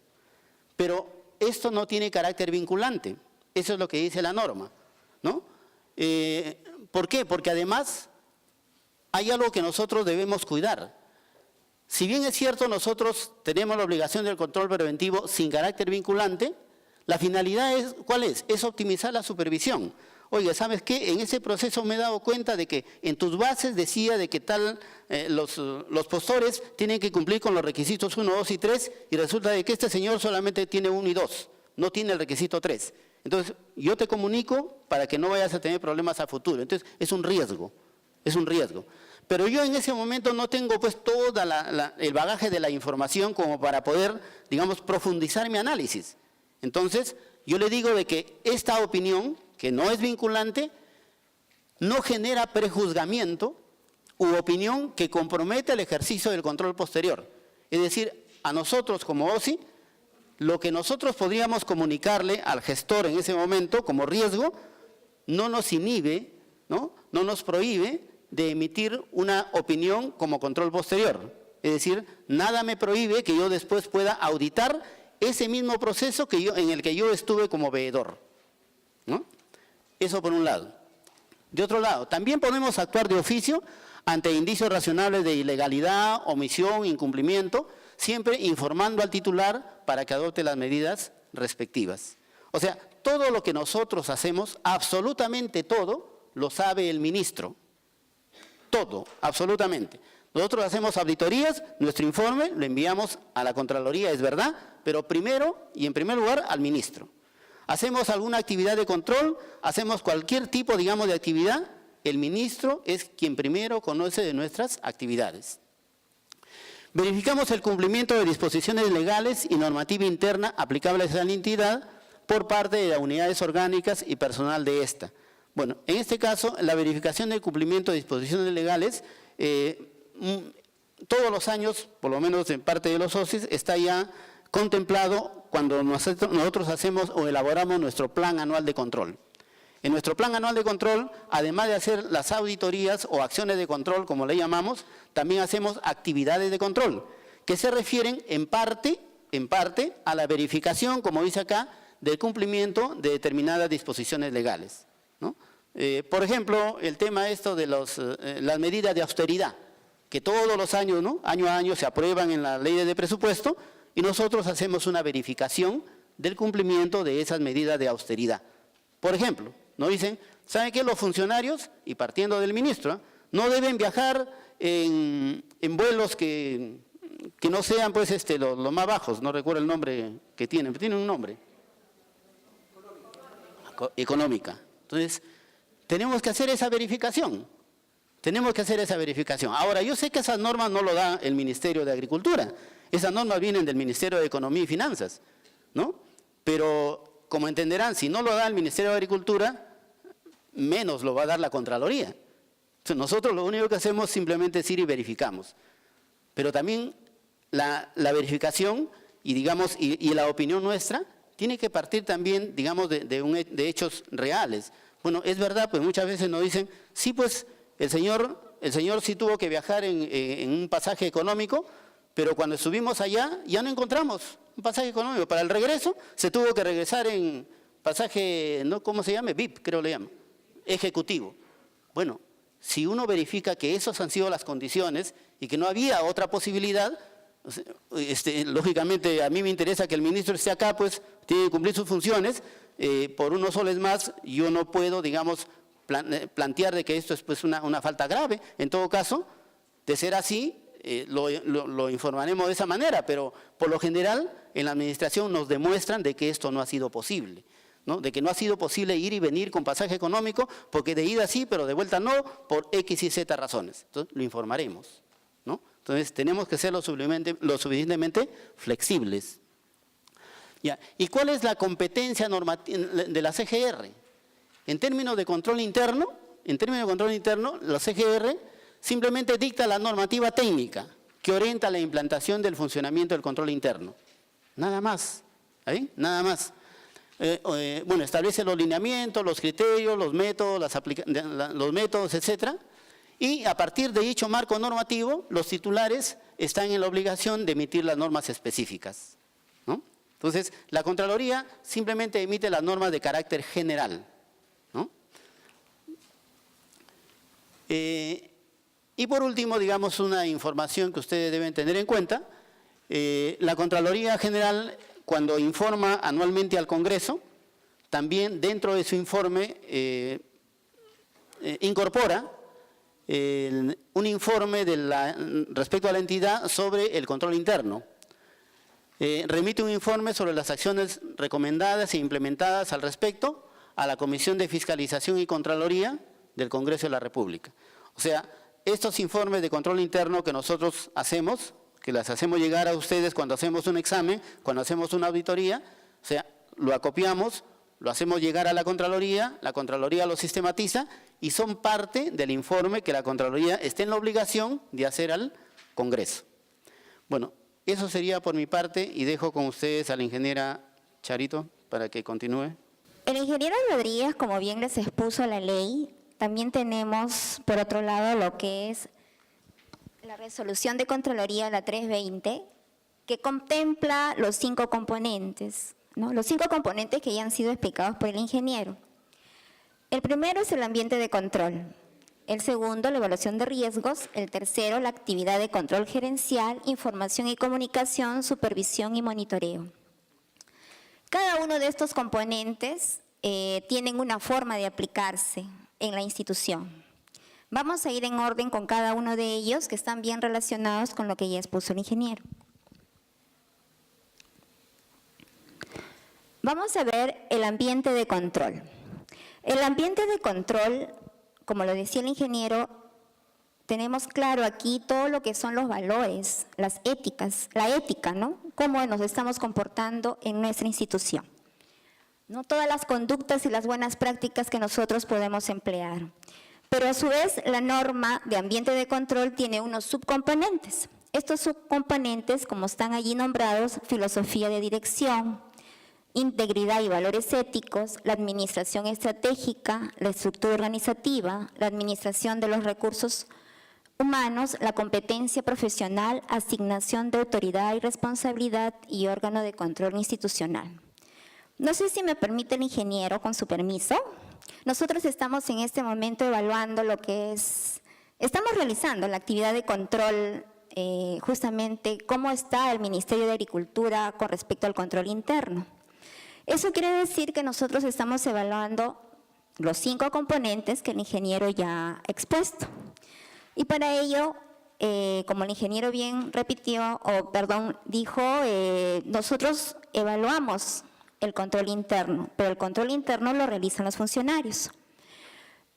Pero esto no tiene carácter vinculante, eso es lo que dice la norma, ¿no? ¿Por qué? Porque además hay algo que nosotros debemos cuidar. Si bien es cierto, nosotros tenemos la obligación del control preventivo sin carácter vinculante, la finalidad ¿cuál es? Es optimizar la supervisión. Oiga, ¿sabes qué? En ese proceso me he dado cuenta de que en tus bases decía de que los postores tienen que cumplir con los requisitos 1, 2 y 3 y resulta de que este señor solamente tiene 1 y 2, no tiene el requisito 3. Entonces, yo te comunico para que no vayas a tener problemas a futuro. Entonces, es un riesgo, es un riesgo. Pero yo en ese momento no tengo pues todo el bagaje de la información como para poder, digamos, profundizar mi análisis. Entonces, yo le digo de que esta opinión, que no es vinculante, no genera prejuzgamiento u opinión que compromete el ejercicio del control posterior. Es decir, a nosotros como OSI, lo que nosotros podríamos comunicarle al gestor en ese momento como riesgo, no nos inhibe ¿no? No nos prohíbe de emitir una opinión como control posterior. Es decir, nada me prohíbe que yo después pueda auditar ese mismo proceso en el que yo estuve como veedor, ¿no? Eso por un lado. De otro lado, también podemos actuar de oficio ante indicios razonables de ilegalidad, omisión, incumplimiento, siempre informando al titular para que adopte las medidas respectivas. O sea, todo lo que nosotros hacemos, absolutamente todo, lo sabe el ministro. Todo, absolutamente. Nosotros hacemos auditorías, nuestro informe lo enviamos a la Contraloría, es verdad, pero primero y en primer lugar al ministro. Hacemos alguna actividad de control, hacemos cualquier tipo, digamos, de actividad, el ministro es quien primero conoce de nuestras actividades. Verificamos el cumplimiento de disposiciones legales y normativa interna aplicables a la entidad por parte de las unidades orgánicas y personal de esta. Bueno, en este caso, la verificación del cumplimiento de disposiciones legales, todos los años, por lo menos en parte de los socios, está ya contemplado cuando nosotros hacemos o elaboramos nuestro plan anual de control. En nuestro plan anual de control, además de hacer las auditorías o acciones de control, como le llamamos, también hacemos actividades de control, que se refieren en parte a la verificación, como dice acá, del cumplimiento de determinadas disposiciones legales, ¿no? Por ejemplo, el tema esto de las medidas de austeridad, que todos los años, ¿no? Año a año se aprueban en la ley de presupuesto y nosotros hacemos una verificación del cumplimiento de esas medidas de austeridad. Por ejemplo, nos dicen, ¿saben qué? Los funcionarios, y partiendo del ministro, no deben viajar en vuelos que no sean pues los más bajos, no recuerdo el nombre que tienen, pero tienen un nombre. Económica. Entonces, tenemos que hacer esa verificación. Tenemos que hacer esa verificación. Ahora, yo sé que esas normas no lo da el Ministerio de Agricultura. Esas normas vienen del Ministerio de Economía y Finanzas, ¿no? Pero, como entenderán, si no lo da el Ministerio de Agricultura, menos lo va a dar la Contraloría. Entonces, nosotros lo único que hacemos simplemente es ir y verificamos. Pero también la verificación y, digamos, y la opinión nuestra tiene que partir también, digamos, de hechos reales. Bueno, es verdad, pues muchas veces nos dicen, sí, pues el señor sí tuvo que viajar en un pasaje económico, pero cuando estuvimos allá ya no encontramos un pasaje económico. Para el regreso se tuvo que regresar en pasaje, ¿no? ¿Cómo se llama? VIP, creo le llaman, ejecutivo. Bueno, si uno verifica que esas han sido las condiciones y que no había otra posibilidad, lógicamente a mí me interesa que el ministro esté acá, pues tiene que cumplir sus funciones, por unos soles más yo no puedo, digamos, plantear de que esto es pues una falta grave. En todo caso, de ser así, lo informaremos de esa manera, pero por lo general en la administración nos demuestran de que esto no ha sido posible, ¿no? De que no ha sido posible ir y venir con pasaje económico, porque de ida sí, pero de vuelta no, por X y Z razones. Entonces lo informaremos, ¿no? Entonces tenemos que ser lo suficientemente flexibles. Ya. ¿Y cuál es la competencia normativa de la CGR? En términos de control interno, la CGR simplemente dicta la normativa técnica que orienta la implantación del funcionamiento del control interno. Nada más, ¿ahí? Nada más. Bueno, establece los lineamientos, los criterios, los métodos, etcétera. Y a partir de dicho marco normativo, los titulares están en la obligación de emitir las normas específicas, ¿no? Entonces, la Contraloría simplemente emite las normas de carácter general, ¿no? Y por último, digamos, una información que ustedes deben tener en cuenta. La Contraloría General, cuando informa anualmente al Congreso, también dentro de su informe incorpora un informe respecto a la entidad sobre el control interno. Remite un informe sobre las acciones recomendadas e implementadas al respecto a la Comisión de Fiscalización y Contraloría del Congreso de la República. O sea, estos informes de control interno que nosotros hacemos, que las hacemos llegar a ustedes cuando hacemos un examen, cuando hacemos una auditoría, o sea, lo acopiamos, lo hacemos llegar a la Contraloría lo sistematiza y son parte del informe que la Contraloría está en la obligación de hacer al Congreso. Bueno, eso sería por mi parte y dejo con ustedes a la ingeniera Charito para que continúe. El ingeniero Rodríguez, como bien les expuso la ley, también tenemos, por otro lado, lo que es la resolución de Contraloría, la 320, que contempla los 5 componentes, ¿no? Los 5 componentes que ya han sido explicados por el ingeniero. El primero es el ambiente de control. El segundo, la evaluación de riesgos. El tercero, la actividad de control gerencial, información y comunicación, supervisión y monitoreo. Cada uno de estos componentes tienen una forma de aplicarse en la institución. Vamos a ir en orden con cada uno de ellos, que están bien relacionados con lo que ya expuso el ingeniero. Vamos a ver el ambiente de control. El ambiente de control, como lo decía el ingeniero, tenemos claro aquí todo lo que son los valores, las éticas, la ética, ¿no? Cómo nos estamos comportando en nuestra institución, ¿no? Todas las conductas y las buenas prácticas que nosotros podemos emplear. Pero a su vez, la norma de ambiente de control tiene unos subcomponentes. Estos subcomponentes, como están allí nombrados, filosofía de dirección, integridad y valores éticos, la administración estratégica, la estructura organizativa, la administración de los recursos humanos, la competencia profesional, asignación de autoridad y responsabilidad y órgano de control institucional. No sé si me permite el ingeniero, con su permiso. Nosotros estamos en este momento evaluando lo que es, estamos realizando la actividad de control, justamente cómo está el Ministerio de Agricultura con respecto al control interno. Eso quiere decir que nosotros estamos evaluando los 5 componentes que el ingeniero ya ha expuesto. Y para ello, como el ingeniero bien dijo, nosotros evaluamos el control interno, pero el control interno lo realizan los funcionarios.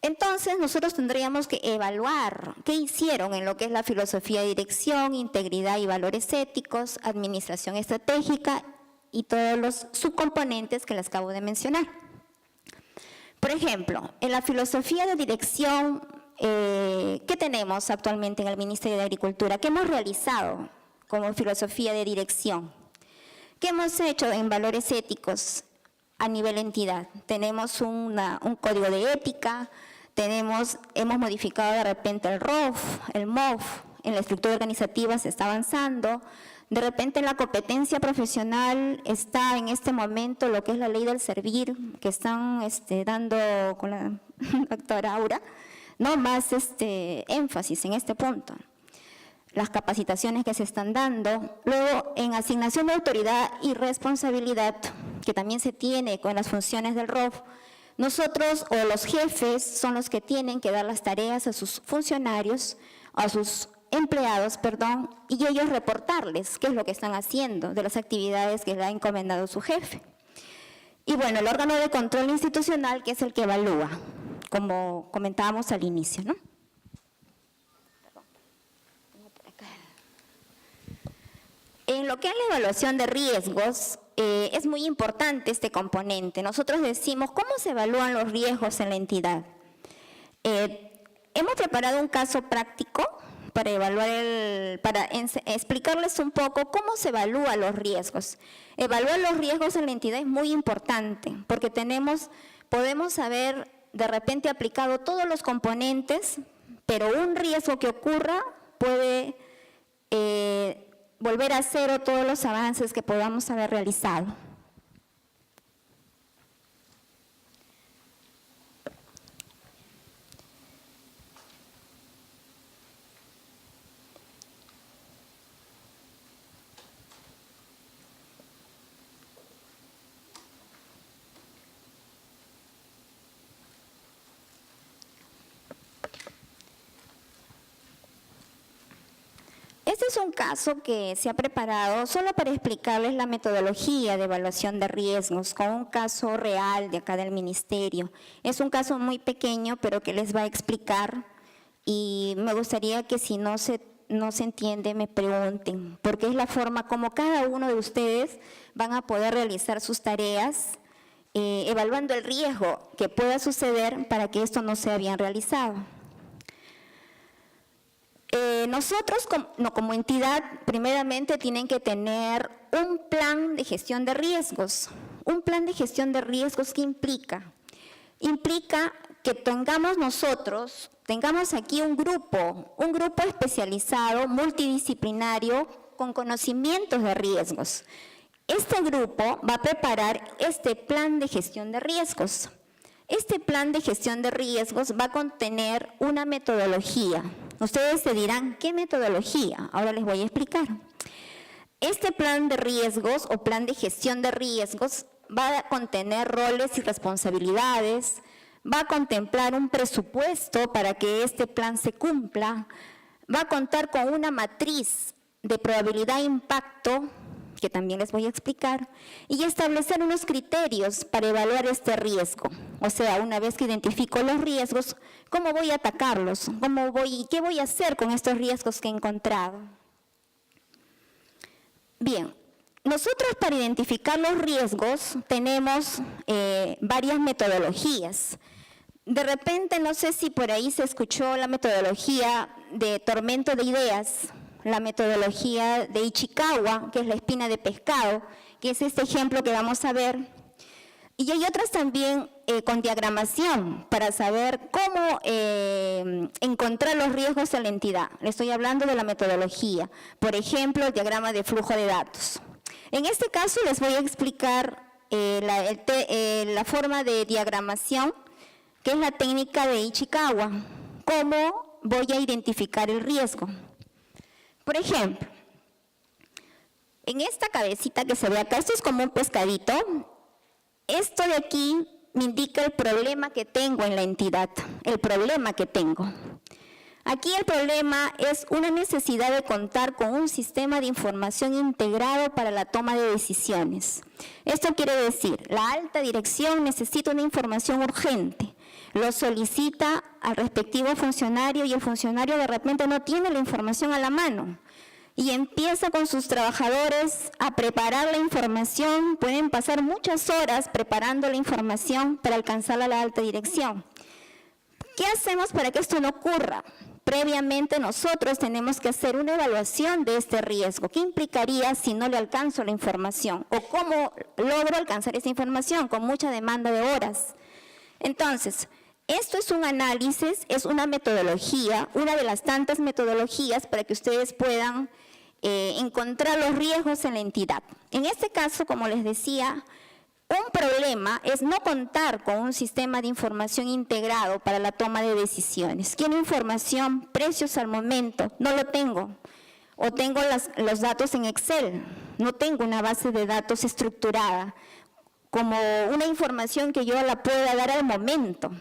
Entonces, nosotros tendríamos que evaluar qué hicieron en lo que es la filosofía de dirección, integridad y valores éticos, administración estratégica y todos los subcomponentes que les acabo de mencionar. Por ejemplo, en la filosofía de dirección, ¿qué tenemos actualmente en el Ministerio de Agricultura? ¿Qué hemos realizado como filosofía de dirección? ¿Qué hemos hecho en valores éticos a nivel entidad? Tenemos un código de ética, hemos modificado de repente el ROF, el MOF, en la estructura organizativa se está avanzando, de repente en la competencia profesional está en este momento lo que es la ley del servir, que están dando con la doctora Aura, ¿no? Más énfasis en este punto. Las capacitaciones que se están dando. Luego, en asignación de autoridad y responsabilidad, que también se tiene con las funciones del ROF, nosotros o los jefes son los que tienen que dar las tareas a sus funcionarios, a sus empleados, y ellos reportarles qué es lo que están haciendo de las actividades que le ha encomendado su jefe. Y bueno, el órgano de control institucional, que es el que evalúa, como comentábamos al inicio, ¿no? En lo que es la evaluación de riesgos, es muy importante este componente. Nosotros decimos, ¿cómo se evalúan los riesgos en la entidad? Hemos preparado un caso práctico para explicarles un poco cómo se evalúan los riesgos. Evaluar los riesgos en la entidad es muy importante, porque podemos haber de repente aplicado todos los componentes, pero un riesgo que ocurra puede volver a cero todos los avances que podamos haber realizado. Este es un caso que se ha preparado solo para explicarles la metodología de evaluación de riesgos, con un caso real de acá del ministerio. Es un caso muy pequeño, pero que les va a explicar, y me gustaría que si no se entiende, me pregunten, porque es la forma como cada uno de ustedes van a poder realizar sus tareas, evaluando el riesgo que pueda suceder para que esto no sea bien realizado. Nosotros como entidad, primeramente tienen que tener un plan de gestión de riesgos. Un plan de gestión de riesgos, ¿qué implica? implica que tengamos aquí un grupo especializado, multidisciplinario, con conocimientos de riesgos. Este grupo va a preparar este plan de gestión de riesgos. Este plan de gestión de riesgos va a contener una metodología. Ustedes se dirán, ¿qué metodología? Ahora les voy a explicar. Este plan de riesgos o plan de gestión de riesgos va a contener roles y responsabilidades, va a contemplar un presupuesto para que este plan se cumpla, va a contar con una matriz de probabilidad e impacto, que también les voy a explicar, y establecer unos criterios para evaluar este riesgo. O sea, una vez que identifico los riesgos, ¿cómo voy a atacarlos? ¿Qué voy a hacer con estos riesgos que he encontrado? Bien, nosotros para identificar los riesgos tenemos varias metodologías. De repente, no sé si por ahí se escuchó la metodología de tormento de ideas, la metodología de Ichikawa, que es la espina de pescado, que es este ejemplo que vamos a ver. Y hay otras también con diagramación, para saber cómo encontrar los riesgos en la entidad. Le estoy hablando de la metodología. Por ejemplo, el diagrama de flujo de datos. En este caso les voy a explicar la forma de diagramación, que es la técnica de Ichikawa. ¿Cómo voy a identificar el riesgo? Por ejemplo, en esta cabecita que se ve acá, esto es como un pescadito. Esto de aquí me indica el problema que tengo en la entidad, el problema que tengo. Aquí el problema es una necesidad de contar con un sistema de información integrado para la toma de decisiones. Esto quiere decir, la alta dirección necesita una información urgente, lo solicita al respectivo funcionario y el funcionario de repente no tiene la información a la mano y empieza con sus trabajadores a preparar la información. Pueden pasar muchas horas preparando la información para alcanzar a la alta dirección. ¿Qué hacemos para que esto no ocurra? Previamente nosotros tenemos que hacer una evaluación de este riesgo. ¿Qué implicaría si no le alcanzo la información? ¿O cómo logro alcanzar esa información con mucha demanda de horas? Entonces, esto es un análisis, es una metodología, una de las tantas metodologías para que ustedes puedan encontrar los riesgos en la entidad. En este caso, como les decía, un problema es no contar con un sistema de información integrado para la toma de decisiones. Quiero información, precios al momento, no lo tengo. O tengo los datos en Excel, no tengo una base de datos estructurada, como una información que yo la pueda dar al momento,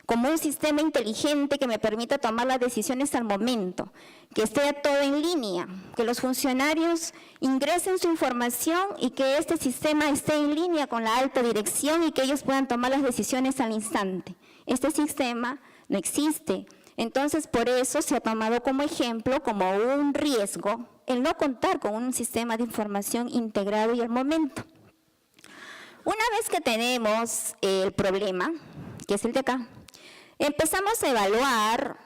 como un sistema inteligente que me permita tomar las decisiones al momento, que esté todo en línea, que los funcionarios ingresen su información y que este sistema esté en línea con la alta dirección y que ellos puedan tomar las decisiones al instante. Este sistema no existe. Entonces, por eso se ha tomado como ejemplo, como un riesgo, el no contar con un sistema de información integrado y al momento. Una vez que tenemos el problema, que es el de acá, empezamos a evaluar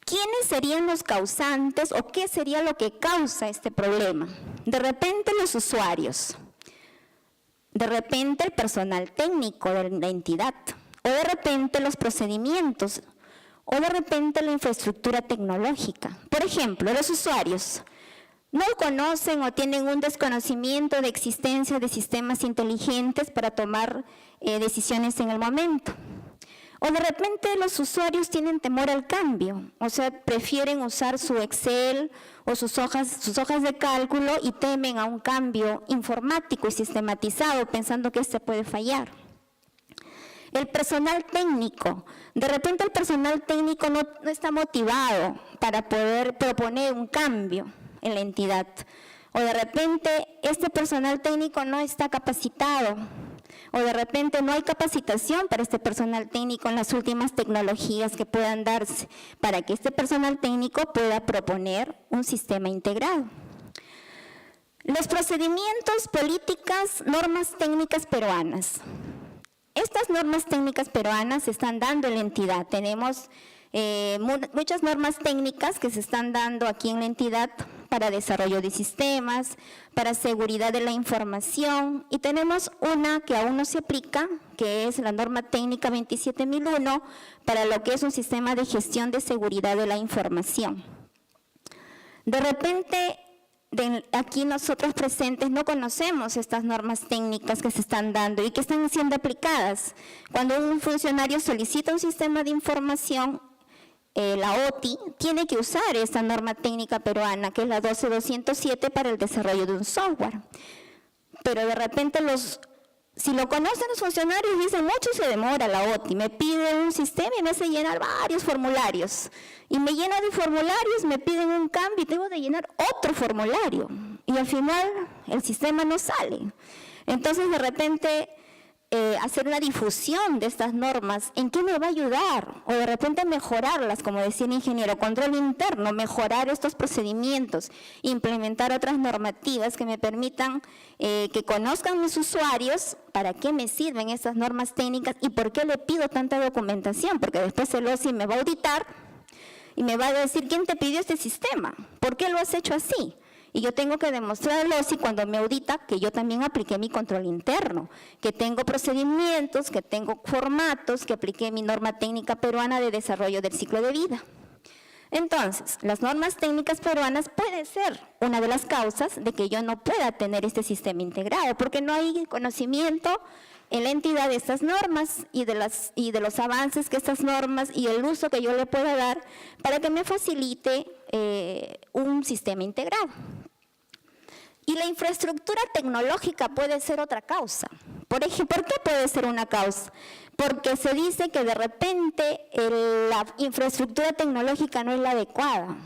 quiénes serían los causantes o qué sería lo que causa este problema. De repente los usuarios, de repente el personal técnico de la entidad, o de repente los procedimientos, o de repente la infraestructura tecnológica. Por ejemplo, los usuarios no conocen o tienen un desconocimiento de existencia de sistemas inteligentes para tomar decisiones en el momento. O de repente los usuarios tienen temor al cambio, o sea, prefieren usar su Excel o sus hojas de cálculo y temen a un cambio informático y sistematizado pensando que este puede fallar. El personal técnico, de repente el personal técnico no está motivado para poder proponer un cambio en la entidad. O de repente este personal técnico no está capacitado. O de repente no hay capacitación para este personal técnico en las últimas tecnologías que puedan darse para que este personal técnico pueda proponer un sistema integrado. Los procedimientos, políticas, normas técnicas peruanas. Estas normas técnicas peruanas se están dando en la entidad. Tenemos muchas normas técnicas que se están dando aquí en la entidad para desarrollo de sistemas, para seguridad de la información, y tenemos una que aún no se aplica, que es la norma técnica 27001, para lo que es un sistema de gestión de seguridad de la información. De repente, aquí nosotros presentes no conocemos estas normas técnicas que se están dando y que están siendo aplicadas. Cuando un funcionario solicita un sistema de información, la OTI tiene que usar esta norma técnica peruana, que es la 12207 para el desarrollo de un software. Pero de repente si lo conocen los funcionarios, dicen mucho se demora la OTI, me pide un sistema y me hace llenar varios formularios. Y me llena de formularios, me piden un cambio y tengo de llenar otro formulario. Y al final el sistema no sale. Entonces de repente hacer una difusión de estas normas, ¿en qué me va a ayudar? O de repente mejorarlas, como decía el ingeniero, control interno, mejorar estos procedimientos, implementar otras normativas que me permitan que conozcan mis usuarios para qué me sirven estas normas técnicas y por qué le pido tanta documentación, porque después el OSI me va a auditar y me va a decir, ¿quién te pidió este sistema? ¿Por qué lo has hecho así? Y yo tengo que demostrar al OSI cuando me audita que yo también apliqué mi control interno, que tengo procedimientos, que tengo formatos, que apliqué mi norma técnica peruana de desarrollo del ciclo de vida. Entonces, las normas técnicas peruanas puede ser una de las causas de que yo no pueda tener este sistema integrado, porque no hay conocimiento en la entidad de estas normas y de los avances que estas normas y el uso que yo le pueda dar para que me facilite un sistema integrado. Y la infraestructura tecnológica puede ser otra causa. Por ejemplo, ¿por qué puede ser una causa? Porque se dice que de repente la infraestructura tecnológica no es la adecuada.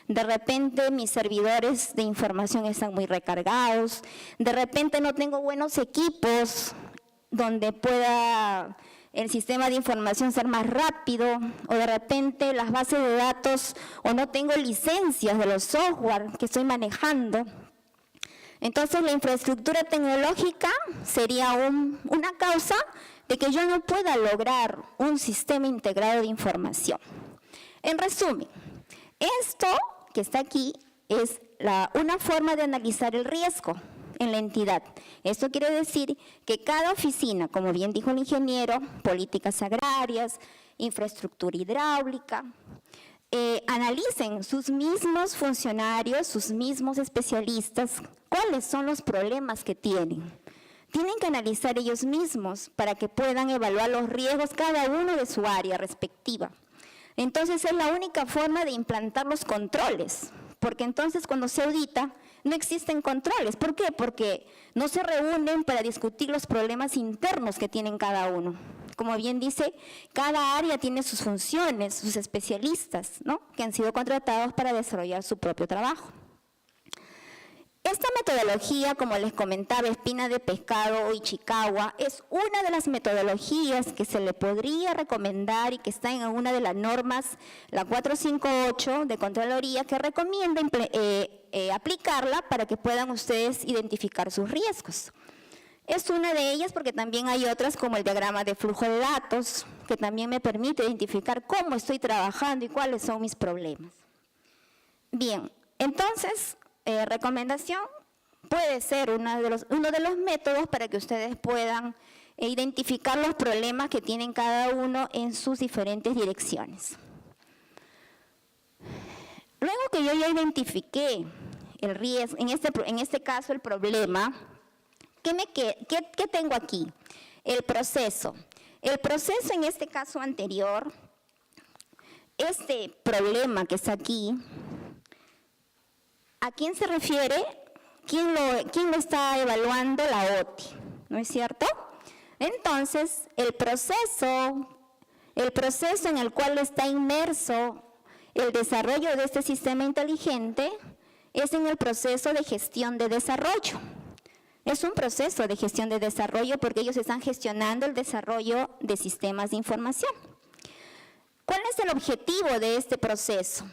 De repente mis servidores de información están muy recargados, de repente no tengo buenos equipos donde pueda el sistema de información ser más rápido, o de repente las bases de datos, o no tengo licencias de los software que estoy manejando. Entonces la infraestructura tecnológica sería una causa de que yo no pueda lograr un sistema integrado de información. En resumen, esto que está aquí es una forma de analizar el riesgo en la entidad. Esto quiere decir que cada oficina, como bien dijo el ingeniero, políticas agrarias, infraestructura hidráulica, analicen sus mismos funcionarios, sus mismos especialistas, cuáles son los problemas que tienen. Tienen que analizar ellos mismos para que puedan evaluar los riesgos cada uno de su área respectiva. Entonces es la única forma de implantar los controles, porque entonces cuando se audita no existen controles. ¿Por qué? Porque no se reúnen para discutir los problemas internos que tienen cada uno. Como bien dice, cada área tiene sus funciones, sus especialistas, ¿no?, que han sido contratados para desarrollar su propio trabajo. Esta metodología, como les comentaba, espina de pescado o Ichikawa, es una de las metodologías que se le podría recomendar y que está en alguna de las normas, la 458 de Contraloría, que recomienda aplicarla para que puedan ustedes identificar sus riesgos. Es una de ellas porque también hay otras como el diagrama de flujo de datos, que también me permite identificar cómo estoy trabajando y cuáles son mis problemas. Bien, entonces, recomendación puede ser uno de los métodos para que ustedes puedan identificar los problemas que tienen cada uno en sus diferentes direcciones. Luego que yo ya identifiqué el riesgo, en este caso el problema, ¿qué tengo aquí? El proceso. El proceso en este caso anterior, este problema que está aquí, ¿a quién se refiere? ¿Quién lo está evaluando? La OTI, ¿no es cierto? Entonces, el proceso en el cual está inmerso el desarrollo de este sistema inteligente es en el proceso de gestión de desarrollo. Es un proceso de gestión de desarrollo porque ellos están gestionando el desarrollo de sistemas de información. ¿Cuál es el objetivo de este proceso?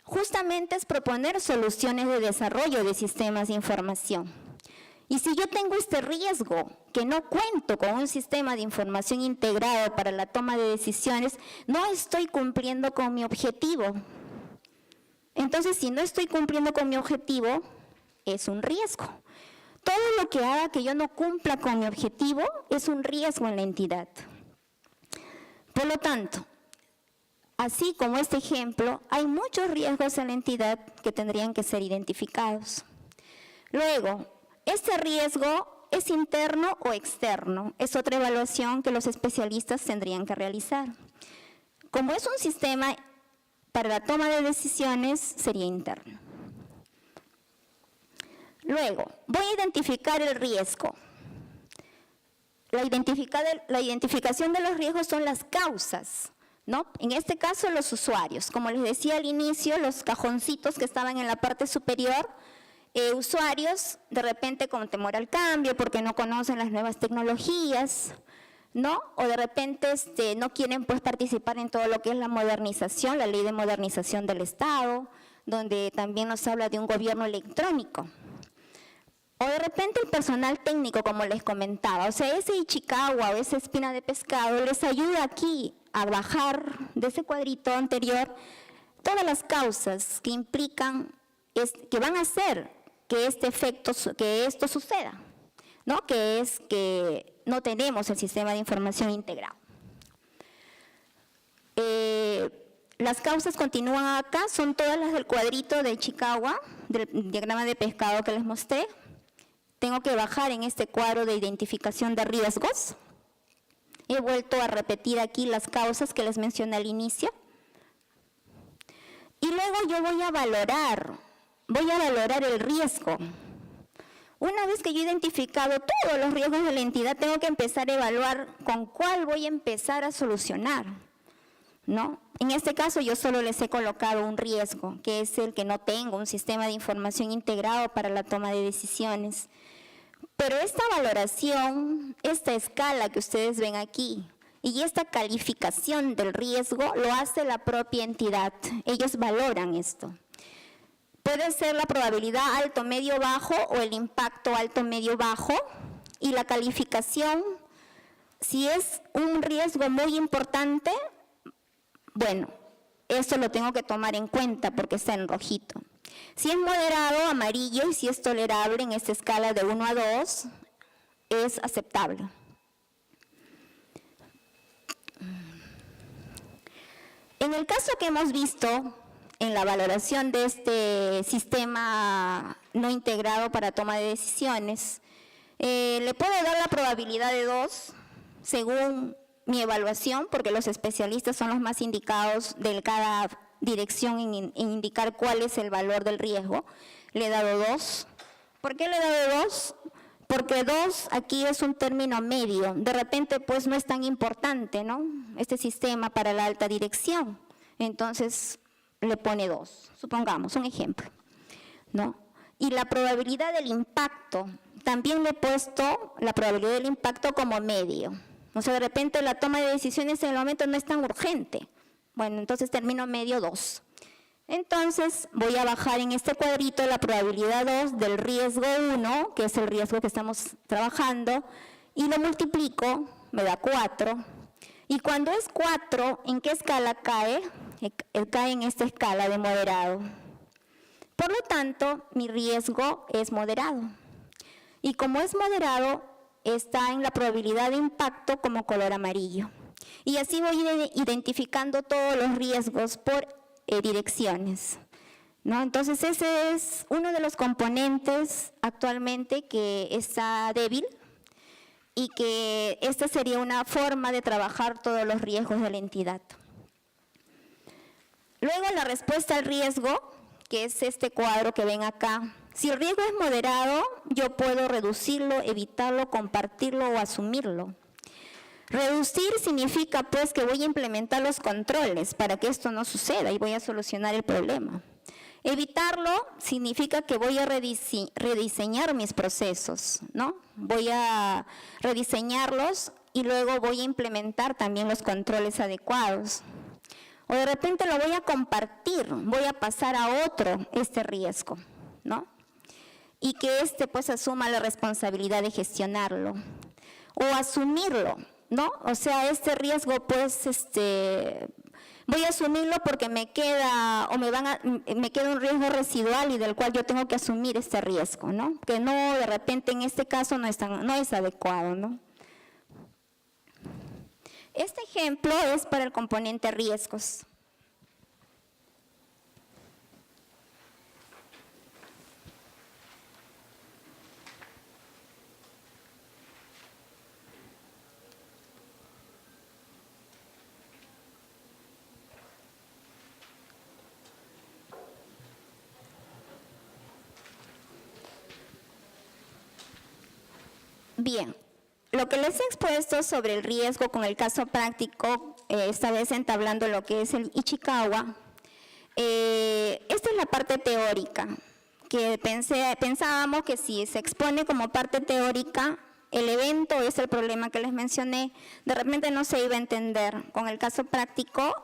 Justamente es proponer soluciones de desarrollo de sistemas de información. Y si yo tengo este riesgo, que no cuento con un sistema de información integrado para la toma de decisiones, no estoy cumpliendo con mi objetivo. Entonces, si no estoy cumpliendo con mi objetivo, es un riesgo. Todo lo que haga que yo no cumpla con mi objetivo es un riesgo en la entidad. Por lo tanto, así como este ejemplo, hay muchos riesgos en la entidad que tendrían que ser identificados. Luego, este riesgo es interno o externo, es otra evaluación que los especialistas tendrían que realizar. Como es un sistema para la toma de decisiones, sería interno. Luego, voy a identificar el riesgo. La identificación de los riesgos son las causas, ¿no? En este caso, los usuarios. Como les decía al inicio, los cajoncitos que estaban en la parte superior, usuarios de repente con temor al cambio porque no conocen las nuevas tecnologías, ¿no? O de repente no quieren pues participar en todo lo que es la modernización, la ley de modernización del Estado, donde también nos habla de un gobierno electrónico. O de repente el personal técnico, como les comentaba, o sea, ese Ichikawa o esa espina de pescado les ayuda aquí a bajar de ese cuadrito anterior todas las causas que implican, que van a hacer que que esto suceda, ¿no? Que es que no tenemos el sistema de información integrado. Las causas continúan acá, son todas las del cuadrito de Ichikawa, del diagrama de pescado que les mostré. Tengo que bajar en este cuadro de identificación de riesgos. He vuelto a repetir aquí las causas que les mencioné al inicio. Y luego yo voy a valorar el riesgo. Una vez que yo he identificado todos los riesgos de la entidad, tengo que empezar a evaluar con cuál voy a empezar a solucionar, ¿no? En este caso yo solo les he colocado un riesgo, que es el que no tengo un sistema de información integrado para la toma de decisiones. Pero esta valoración, esta escala que ustedes ven aquí y esta calificación del riesgo lo hace la propia entidad. Ellos valoran esto. Puede ser la probabilidad alto, medio, bajo o el impacto alto, medio, bajo. Y la calificación, si es un riesgo muy importante, bueno, eso lo tengo que tomar en cuenta porque está en rojito. Si es moderado, amarillo, y si es tolerable en esta escala de 1 a 2, es aceptable. En el caso que hemos visto en la valoración de este sistema no integrado para toma de decisiones, le puedo dar la probabilidad de 2 según mi evaluación, porque los especialistas son los más indicados de cada dirección en indicar cuál es el valor del riesgo. Le he dado 2. ¿Por qué le he dado 2? Porque 2 aquí es un término medio. De repente pues no es tan importante, ¿no? Este sistema para la alta dirección. Entonces le pone 2, supongamos, un ejemplo, ¿no? Y la probabilidad del impacto, también le he puesto la probabilidad del impacto como medio. O sea, de repente la toma de decisiones en el momento no es tan urgente. Bueno, entonces termino medio 2. Entonces voy a bajar en este cuadrito la probabilidad 2 del riesgo 1, que es el riesgo que estamos trabajando, y lo multiplico, me da 4. Y cuando es 4, ¿en qué escala cae? Cae en esta escala de moderado. Por lo tanto, mi riesgo es moderado. Y como es moderado, está en la probabilidad de impacto como color amarillo. Y así voy identificando todos los riesgos por direcciones, ¿no? Entonces ese es uno de los componentes actualmente que está débil y que esta sería una forma de trabajar todos los riesgos de la entidad. Luego la respuesta al riesgo, que es este cuadro que ven acá. Si el riesgo es moderado, yo puedo reducirlo, evitarlo, compartirlo o asumirlo. Reducir significa pues que voy a implementar los controles para que esto no suceda y voy a solucionar el problema. Evitarlo significa que voy a rediseñar mis procesos, ¿no? Voy a rediseñarlos y luego voy a implementar también los controles adecuados. O de repente lo voy a compartir, voy a pasar a otro este riesgo, ¿no? Y que pues asuma la responsabilidad de gestionarlo. O asumirlo, ¿no? O sea, este riesgo pues voy a asumirlo porque me queda me queda un riesgo residual y del cual yo tengo que asumir este riesgo, ¿no? Que no, de repente en este caso no es adecuado, ¿no? Este ejemplo es para el componente riesgos. Bien, lo que les he expuesto sobre el riesgo con el caso práctico, esta vez entablando lo que es el Ichikawa, esta es la parte teórica, que pensábamos que si se expone como parte teórica, el evento es el problema que les mencioné, de repente no se iba a entender. Con el caso práctico,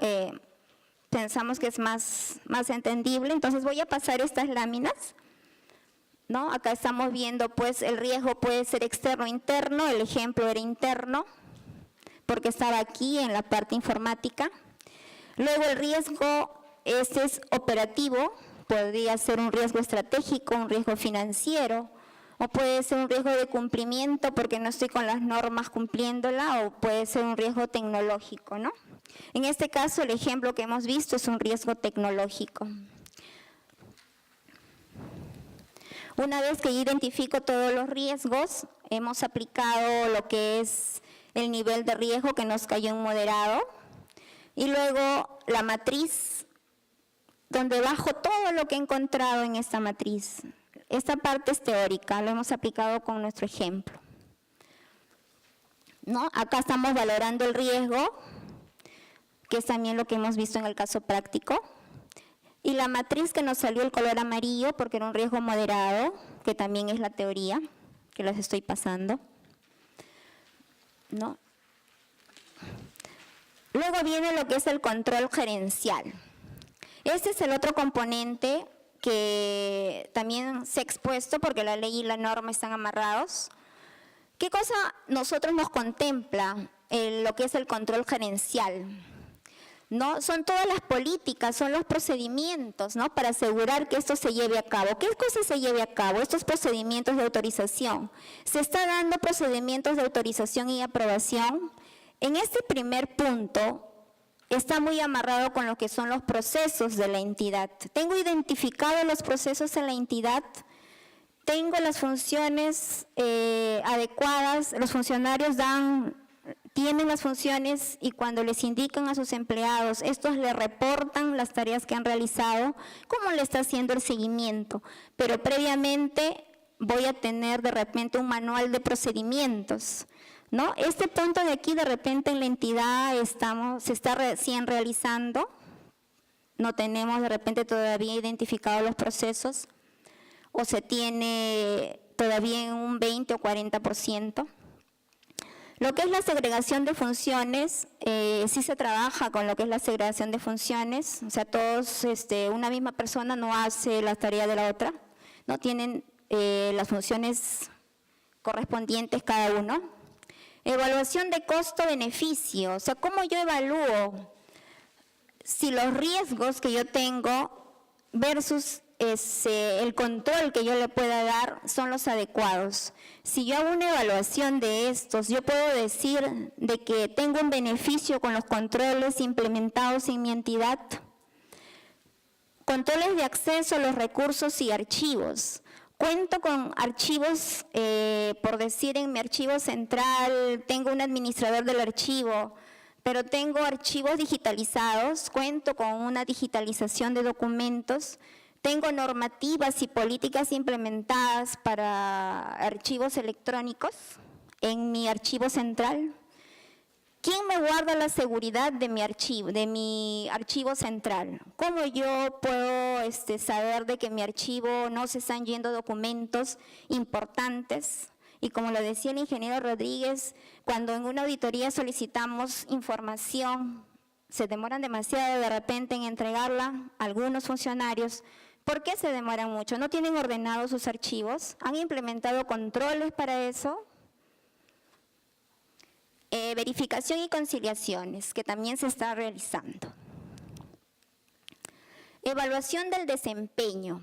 pensamos que es más entendible, entonces voy a pasar estas láminas. ¿No? Acá estamos viendo, pues, el riesgo puede ser externo o interno, el ejemplo era interno, porque estaba aquí en la parte informática. Luego el riesgo, este es operativo, podría ser un riesgo estratégico, un riesgo financiero, o puede ser un riesgo de cumplimiento porque no estoy con las normas cumpliéndola, o puede ser un riesgo tecnológico, ¿no? En este caso, el ejemplo que hemos visto es un riesgo tecnológico. Una vez que identifico todos los riesgos, hemos aplicado lo que es el nivel de riesgo que nos cayó en moderado y luego la matriz donde bajo todo lo que he encontrado en esta matriz. Esta parte es teórica, lo hemos aplicado con nuestro ejemplo. ¿No? Acá estamos valorando el riesgo, que es también lo que hemos visto en el caso práctico. Y la matriz que nos salió el color amarillo, porque era un riesgo moderado, que también es la teoría, que les estoy pasando. ¿No? Luego viene lo que es el control gerencial. Este es el otro componente que también se ha expuesto, porque la ley y la norma están amarrados. ¿Qué cosa nosotros nos contempla lo que es el control gerencial? ¿No? Son todas las políticas, son los procedimientos, ¿no? Para asegurar que esto se lleve a cabo. ¿Qué cosa se lleve a cabo? Estos procedimientos de autorización. Se está dando procedimientos de autorización y aprobación. En este primer punto está muy amarrado con lo que son los procesos de la entidad. Tengo identificados los procesos en la entidad, tengo las funciones adecuadas, los funcionarios tienen las funciones y cuando les indican a sus empleados, estos le reportan las tareas que han realizado, cómo le está haciendo el seguimiento. Pero previamente voy a tener de repente un manual de procedimientos, ¿no? Este punto de aquí de repente en la entidad se está recién realizando, no tenemos de repente todavía identificados los procesos o se tiene todavía en un 20 o 40%. Lo que es la segregación de funciones, sí se trabaja con lo que es la segregación de funciones, o sea, todos, una misma persona no hace las tareas de la otra, no tienen las funciones correspondientes cada uno. Evaluación de costo-beneficio, o sea, ¿cómo yo evalúo si los riesgos que yo tengo versus el control que yo le pueda dar son los adecuados? Si yo hago una evaluación de estos, yo puedo decir de que tengo un beneficio con los controles implementados en mi entidad. Controles de acceso a los recursos y archivos. Cuento con archivos, por decir en mi archivo central, tengo un administrador del archivo, pero tengo archivos digitalizados, cuento con una digitalización de documentos. Tengo normativas y políticas implementadas para archivos electrónicos en mi archivo central. ¿Quién me guarda la seguridad de mi archivo central? ¿Cómo yo puedo saber de que en mi archivo no se están yendo documentos importantes? Y como lo decía el ingeniero Rodríguez, cuando en una auditoría solicitamos información, se demoran demasiado de repente en entregarla a algunos funcionarios. ¿Por qué se demoran mucho? ¿No tienen ordenados sus archivos? ¿Han implementado controles para eso? Verificación y conciliaciones, que también se está realizando. Evaluación del desempeño.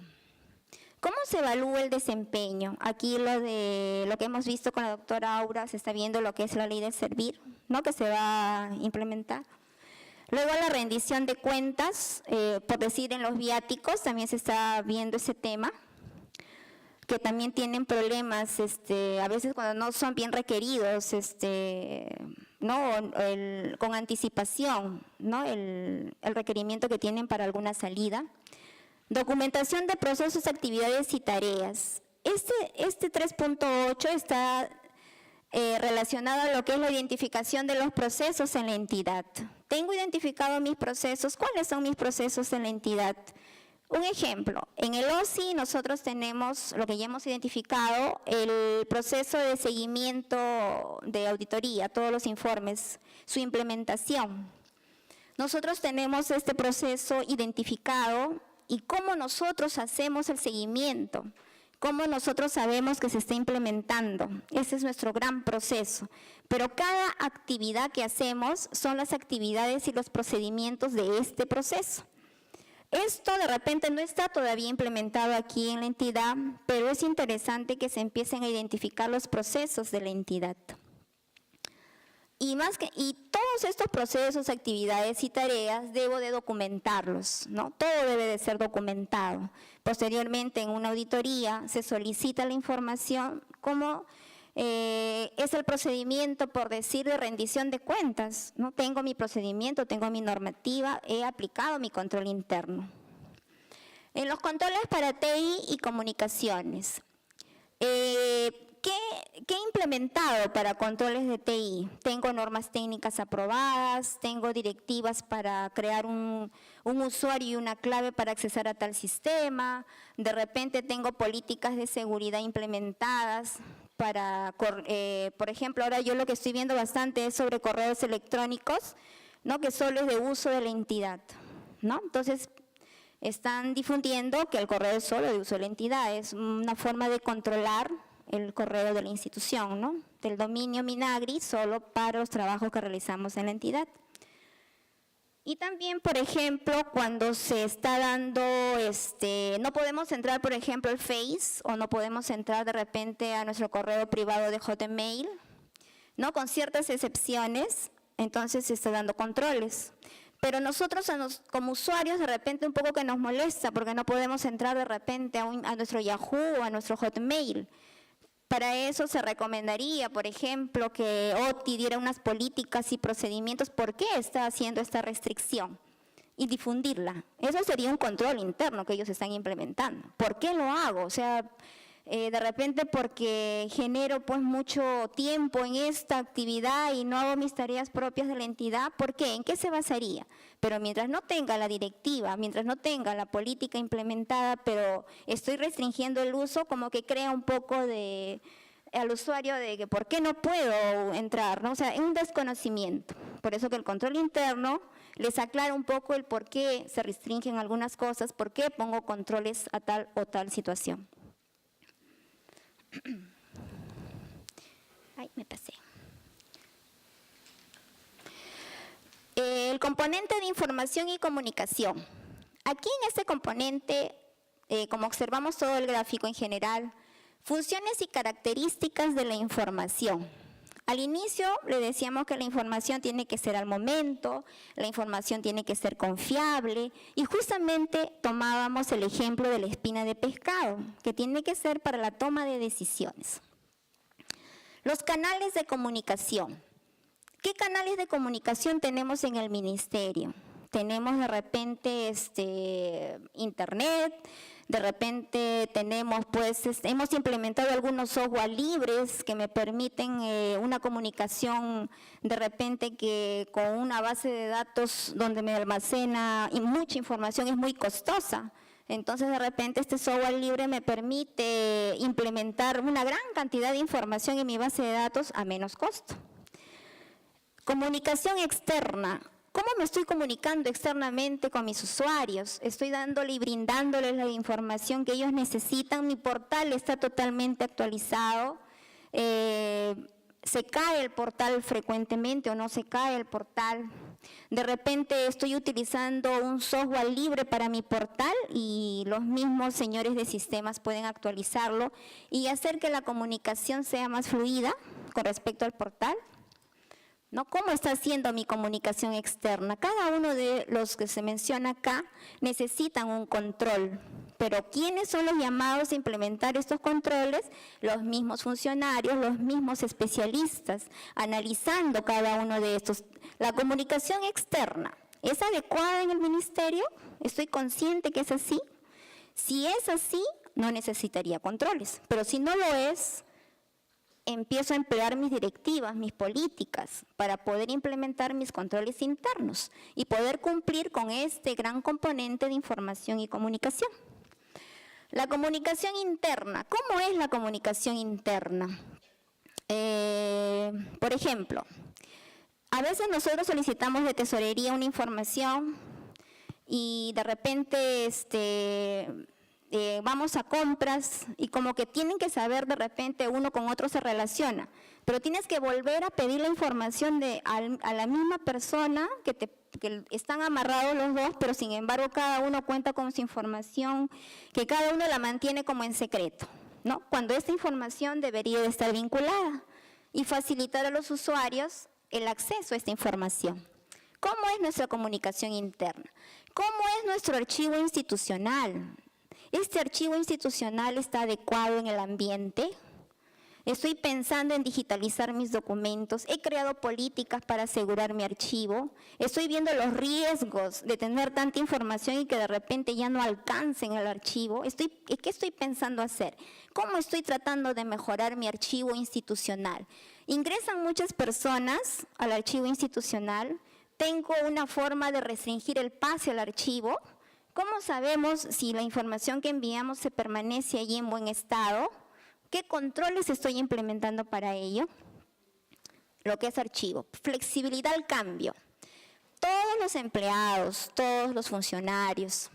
¿Cómo se evalúa el desempeño? Aquí lo que hemos visto con la doctora Aura, se está viendo lo que es la ley del servir, ¿no? Que se va a implementar. Luego la rendición de cuentas, por decir en los viáticos, también se está viendo ese tema, que también tienen problemas, a veces cuando no son bien requeridos, con anticipación, ¿no? El requerimiento que tienen para alguna salida. Documentación de procesos, actividades y tareas. Este 3.8 está relacionado a lo que es la identificación de los procesos en la entidad. Tengo identificado mis procesos. ¿Cuáles son mis procesos en la entidad? Un ejemplo, en el OSI nosotros tenemos lo que ya hemos identificado, el proceso de seguimiento de auditoría, todos los informes, su implementación. Nosotros tenemos este proceso identificado y cómo nosotros hacemos el seguimiento, cómo nosotros sabemos que se está implementando. Ese es nuestro gran proceso. Pero cada actividad que hacemos son las actividades y los procedimientos de este proceso. Esto de repente no está todavía implementado aquí en la entidad, pero es interesante que se empiecen a identificar los procesos de la entidad. Y todos estos procesos, actividades y tareas debo de documentarlos, ¿no? Todo debe de ser documentado. Posteriormente, en una auditoría, se solicita la información como es el procedimiento, por decir, de rendición de cuentas, ¿no? Tengo mi procedimiento, tengo mi normativa, he aplicado mi control interno. En los controles para TI y comunicaciones, ¿qué he implementado para controles de TI? Tengo normas técnicas aprobadas, tengo directivas para crear un usuario y una clave para accesar a tal sistema, de repente tengo políticas de seguridad implementadas para, por ejemplo, ahora yo lo que estoy viendo bastante es sobre correos electrónicos, ¿no? Que solo es de uso de la entidad, ¿no? Entonces, están difundiendo que el correo es solo de uso de la entidad, es una forma de controlar el correo de la institución, ¿no? Del dominio Minagri solo para los trabajos que realizamos en la entidad. Y también, por ejemplo, cuando se está dando, no podemos entrar, por ejemplo, al Face, o no podemos entrar de repente a nuestro correo privado de Hotmail, ¿no? Con ciertas excepciones, entonces se está dando controles. Pero nosotros como usuarios de repente un poco que nos molesta, porque no podemos entrar de repente a nuestro Yahoo o a nuestro Hotmail. Para eso se recomendaría, por ejemplo, que OTI diera unas políticas y procedimientos, por qué está haciendo esta restricción y difundirla. Eso sería un control interno que ellos están implementando. ¿Por qué lo hago? O sea, de repente porque genero pues mucho tiempo en esta actividad y no hago mis tareas propias de la entidad. ¿Por qué? ¿En qué se basaría? Pero mientras no tenga la directiva, mientras no tenga la política implementada, pero estoy restringiendo el uso, como que crea un poco al usuario de que ¿por qué no puedo entrar? ¿No? O sea, es un desconocimiento. Por eso que el control interno les aclara un poco el por qué se restringen algunas cosas, por qué pongo controles a tal o tal situación. Ay, me pasé. El componente de información y comunicación. Aquí en este componente, como observamos todo el gráfico en general, funciones y características de la información. Al inicio le decíamos que la información tiene que ser al momento, la información tiene que ser confiable y justamente tomábamos el ejemplo de la espina de pescado, que tiene que ser para la toma de decisiones. Los canales de comunicación. ¿Qué canales de comunicación tenemos en el ministerio? Tenemos de repente internet, de repente tenemos, pues, hemos implementado algunos software libres que me permiten una comunicación de repente que con una base de datos donde me almacena y mucha información es muy costosa. Entonces, de repente, este software libre me permite implementar una gran cantidad de información en mi base de datos a menos costo. Comunicación externa. ¿Cómo me estoy comunicando externamente con mis usuarios? Estoy dándole y brindándoles la información que ellos necesitan. Mi portal está totalmente actualizado. ¿Se cae el portal frecuentemente o no se cae el portal? De repente estoy utilizando un software libre para mi portal y los mismos señores de sistemas pueden actualizarlo y hacer que la comunicación sea más fluida con respecto al portal. ¿No? ¿Cómo está haciendo mi comunicación externa? Cada uno de los que se menciona acá necesitan un control, pero ¿quiénes son los llamados a implementar estos controles? Los mismos funcionarios, los mismos especialistas, analizando cada uno de estos. La comunicación externa, ¿es adecuada en el ministerio? ¿Estoy consciente que es así? Si es así, no necesitaría controles, pero si no lo es, empiezo a emplear mis directivas, mis políticas, para poder implementar mis controles internos y poder cumplir con este gran componente de información y comunicación. La comunicación interna, ¿cómo es la comunicación interna? Por ejemplo, a veces nosotros solicitamos de tesorería una información y de repente vamos a compras y como que tienen que saber de repente uno con otro se relaciona, pero tienes que volver a pedir la información a la misma persona que están amarrados los dos, pero sin embargo cada uno cuenta con su información, que cada uno la mantiene como en secreto, ¿no? Cuando esta información debería de estar vinculada y facilitar a los usuarios el acceso a esta información. ¿Cómo es nuestra comunicación interna? ¿Cómo es nuestro archivo institucional? ¿Este archivo institucional está adecuado en el ambiente? Estoy pensando en digitalizar mis documentos, he creado políticas para asegurar mi archivo, estoy viendo los riesgos de tener tanta información y que de repente ya no alcancen el archivo. ¿Qué estoy pensando hacer? ¿Cómo estoy tratando de mejorar mi archivo institucional? Ingresan muchas personas al archivo institucional, tengo una forma de restringir el pase al archivo. ¿Cómo sabemos si la información que enviamos se permanece allí en buen estado? ¿Qué controles estoy implementando para ello? Lo que es archivo. Flexibilidad al cambio. Todos los empleados, todos los funcionarios,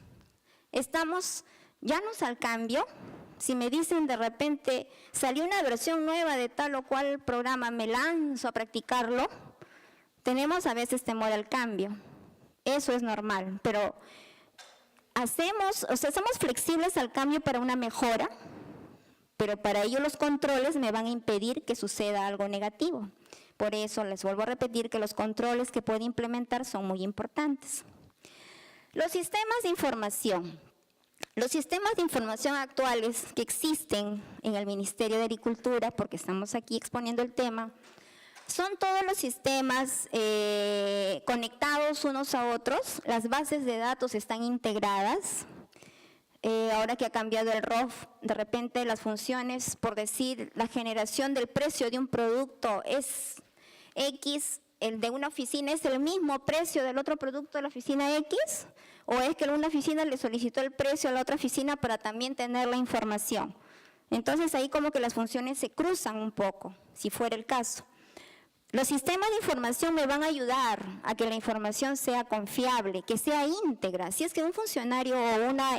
estamos llanos al cambio. Si me dicen de repente, salió una versión nueva de tal o cual programa, me lanzo a practicarlo, tenemos a veces temor al cambio. Eso es normal, pero somos flexibles al cambio para una mejora, pero para ello los controles me van a impedir que suceda algo negativo. Por eso les vuelvo a repetir que los controles que puedo implementar son muy importantes. Los sistemas de información. Los sistemas de información actuales que existen en el Ministerio de Agricultura, porque estamos aquí exponiendo el tema, son todos los sistemas conectados unos a otros, las bases de datos están integradas. Ahora que ha cambiado el ROF, de repente las funciones, por decir, la generación del precio de un producto es X, el de una oficina es el mismo precio del otro producto de la oficina X, o es que una oficina le solicitó el precio a la otra oficina para también tener la información. Entonces ahí como que las funciones se cruzan un poco, si fuera el caso. Los sistemas de información me van a ayudar a que la información sea confiable, que sea íntegra. Si es que un funcionario o una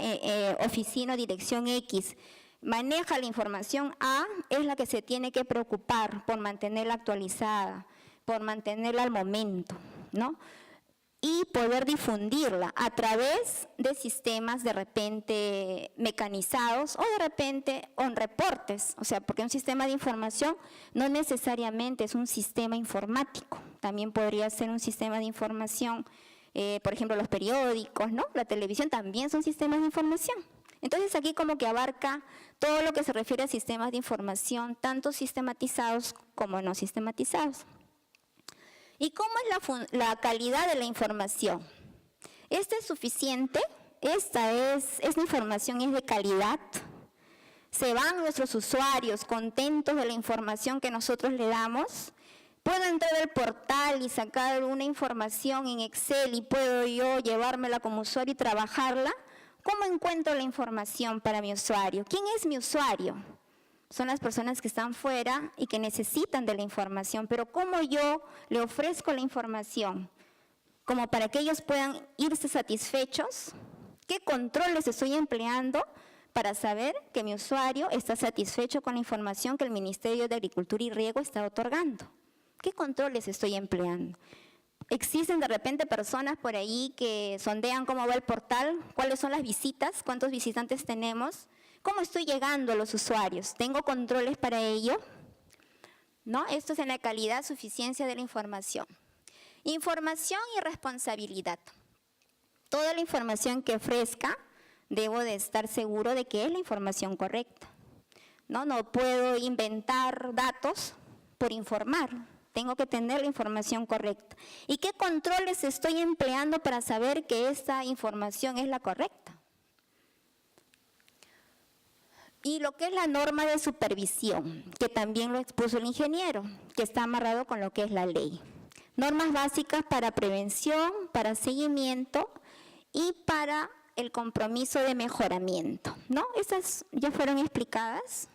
oficina o dirección X maneja la información A, es la que se tiene que preocupar por mantenerla actualizada, por mantenerla al momento, ¿no? Y poder difundirla a través de sistemas de repente mecanizados o de repente on reportes, o sea, porque un sistema de información no necesariamente es un sistema informático, también podría ser un sistema de información, por ejemplo los periódicos, ¿no? La televisión también son sistemas de información. Entonces aquí como que abarca todo lo que se refiere a sistemas de información, tanto sistematizados como no sistematizados. ¿Y cómo es la calidad de la información? ¿Esta es suficiente? ¿Esta información es de calidad? ¿Se van nuestros usuarios contentos de la información que nosotros le damos? ¿Puedo entrar al portal y sacar una información en Excel y puedo yo llevármela como usuario y trabajarla? ¿Cómo encuentro la información para mi usuario? ¿Quién es mi usuario? Son las personas que están fuera y que necesitan de la información, pero ¿cómo yo le ofrezco la información? Como para que ellos puedan irse satisfechos. ¿Qué controles estoy empleando para saber que mi usuario está satisfecho con la información que el Ministerio de Agricultura y Riego está otorgando? ¿Qué controles estoy empleando? Existen de repente personas por ahí que sondean cómo va el portal, cuáles son las visitas, cuántos visitantes tenemos, cómo estoy llegando a los usuarios. ¿Tengo controles para ello? ¿No? Esto es en la calidad, suficiencia de la información. Información y responsabilidad. Toda la información que ofrezca, debo de estar seguro de que es la información correcta. No puedo inventar datos por informar. Tengo que tener la información correcta. ¿Y qué controles estoy empleando para saber que esta información es la correcta? Y lo que es la norma de supervisión, que también lo expuso el ingeniero, que está amarrado con lo que es la ley. Normas básicas para prevención, para seguimiento y para el compromiso de mejoramiento, ¿no? Estas ya fueron explicadas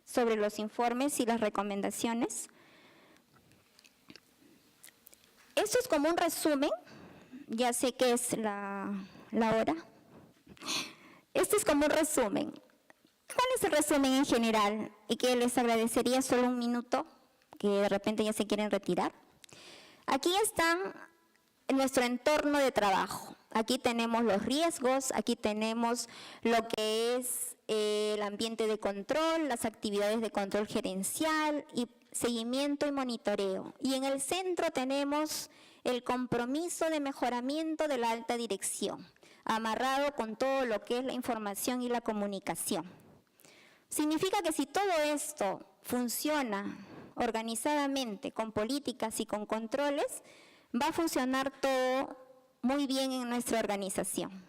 sobre los informes y las recomendaciones. Esto es como un resumen, ya sé que es la hora. Este es como un resumen. ¿Cuál es el resumen en general? Y que les agradecería solo un minuto, que de repente ya se quieren retirar. Aquí están nuestro entorno de trabajo. Aquí tenemos los riesgos, aquí tenemos lo que es el ambiente de control, las actividades de control gerencial y seguimiento y monitoreo. Y en el centro tenemos el compromiso de mejoramiento de la alta dirección, amarrado con todo lo que es la información y la comunicación. Significa que si todo esto funciona organizadamente, con políticas y con controles, va a funcionar todo muy bien en nuestra organización.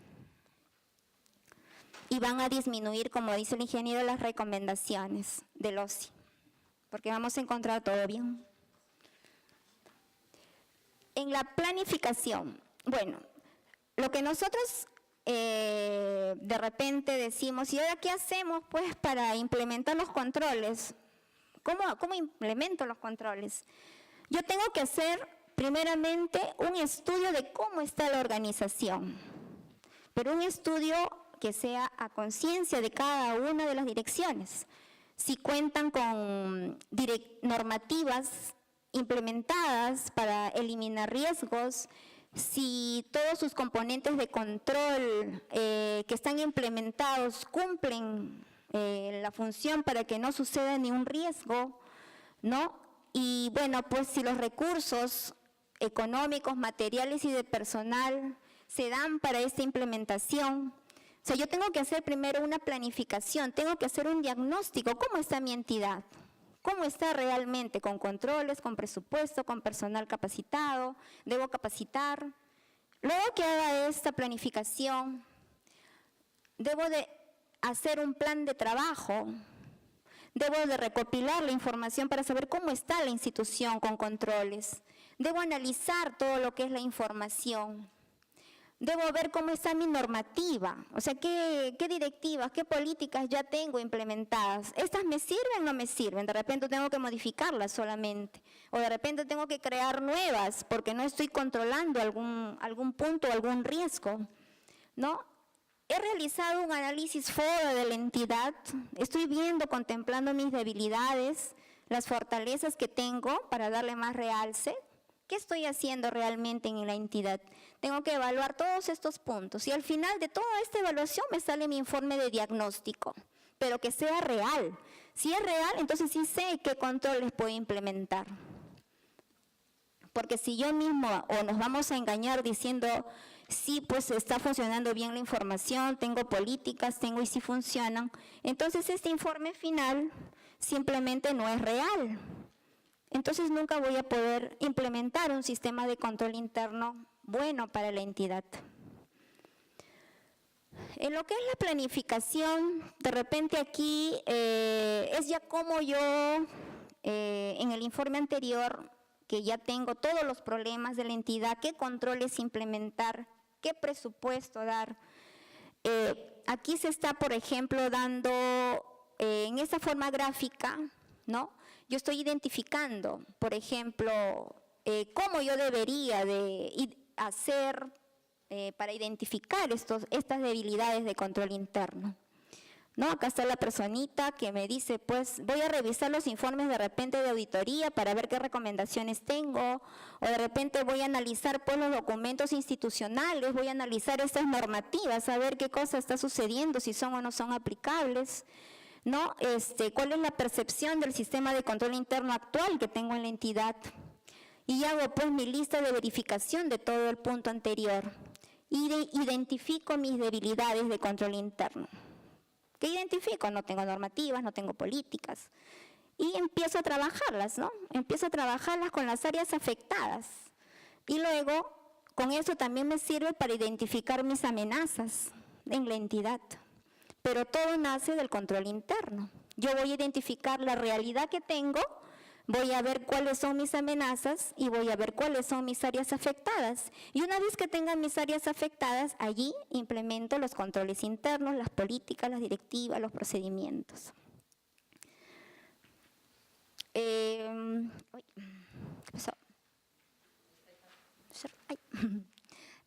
Y van a disminuir, como dice el ingeniero, las recomendaciones del OSI, porque vamos a encontrar todo bien. En la planificación, bueno, lo que nosotros de repente decimos, ¿y ahora qué hacemos pues para implementar los controles? ¿Cómo implemento los controles? Yo tengo que hacer primeramente un estudio de cómo está la organización, pero un estudio que sea a conciencia de cada una de las direcciones. Si cuentan con normativas implementadas para eliminar riesgos, si todos sus componentes de control que están implementados cumplen la función para que no suceda ningún riesgo, ¿no? Y bueno, pues si los recursos económicos, materiales y de personal se dan para esta implementación. O sea, yo tengo que hacer primero una planificación, tengo que hacer un diagnóstico. ¿Cómo está mi entidad? ¿Cómo está realmente? ¿Con controles, con presupuesto, con personal capacitado? ¿Debo capacitar? Luego que haga esta planificación, debo de hacer un plan de trabajo, debo de recopilar la información para saber cómo está la institución con controles, debo analizar todo lo que es la información, debo ver cómo está mi normativa, o sea, qué directivas, qué políticas ya tengo implementadas. ¿Estas me sirven o no me sirven? De repente tengo que modificarlas solamente, o de repente tengo que crear nuevas porque no estoy controlando algún punto o algún riesgo, ¿no? He realizado un análisis FODA de la entidad, estoy viendo, contemplando mis debilidades, las fortalezas que tengo para darle más realce. ¿Qué estoy haciendo realmente en la entidad? Tengo que evaluar todos estos puntos y al final de toda esta evaluación me sale mi informe de diagnóstico, pero que sea real. Si es real, entonces sí sé qué controles puedo implementar. Porque si yo mismo o nos vamos a engañar diciendo, sí, pues está funcionando bien la información, tengo políticas, y sí funcionan, entonces este informe final simplemente no es real. Entonces nunca voy a poder implementar un sistema de control interno bueno para la entidad. En lo que es la planificación, de repente aquí es ya como yo, en el informe anterior, que ya tengo todos los problemas de la entidad, qué controles implementar, qué presupuesto dar. Aquí se está, por ejemplo, dando en esta forma gráfica, ¿no? Yo estoy identificando, por ejemplo, cómo yo debería de hacer para identificar estas debilidades de control interno, ¿no? Acá está la personita que me dice, pues voy a revisar los informes de repente de auditoría para ver qué recomendaciones tengo, o de repente voy a analizar pues los documentos institucionales, voy a analizar estas normativas, a ver qué cosa está sucediendo, si son o no son aplicables, ¿no? ¿Cuál es la percepción del sistema de control interno actual que tengo en la entidad? Y hago pues mi lista de verificación de todo el punto anterior. Y identifico mis debilidades de control interno. ¿Qué identifico? No tengo normativas, no tengo políticas. Y empiezo a trabajarlas, ¿no? Empiezo a trabajarlas con las áreas afectadas. Y luego, con eso también me sirve para identificar mis amenazas en la entidad. Pero todo nace del control interno. Yo voy a identificar la realidad que tengo, voy a ver cuáles son mis amenazas y voy a ver cuáles son mis áreas afectadas. Y una vez que tenga mis áreas afectadas, allí implemento los controles internos, las políticas, las directivas, los procedimientos. ¿Qué pasó? Ay.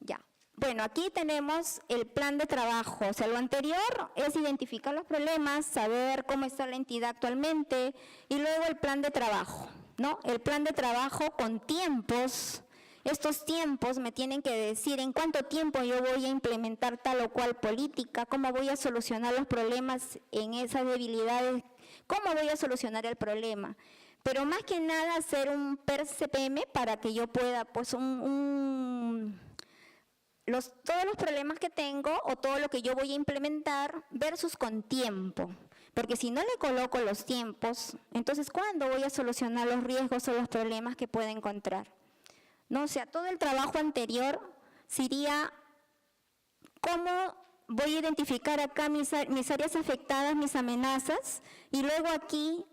Ya. Bueno, aquí tenemos el plan de trabajo. O sea, lo anterior es identificar los problemas, saber cómo está la entidad actualmente y luego el plan de trabajo, ¿no? El plan de trabajo con tiempos. Estos tiempos me tienen que decir en cuánto tiempo yo voy a implementar tal o cual política, cómo voy a solucionar los problemas en esas debilidades, cómo voy a solucionar el problema. Pero más que nada hacer un PER-CPM para que yo pueda, pues, todos los problemas que tengo o todo lo que yo voy a implementar versus con tiempo. Porque si no le coloco los tiempos, entonces ¿cuándo voy a solucionar los riesgos o los problemas que pueda encontrar? ¿No? O sea, todo el trabajo anterior sería cómo voy a identificar acá mis áreas afectadas, mis amenazas, y luego aquí,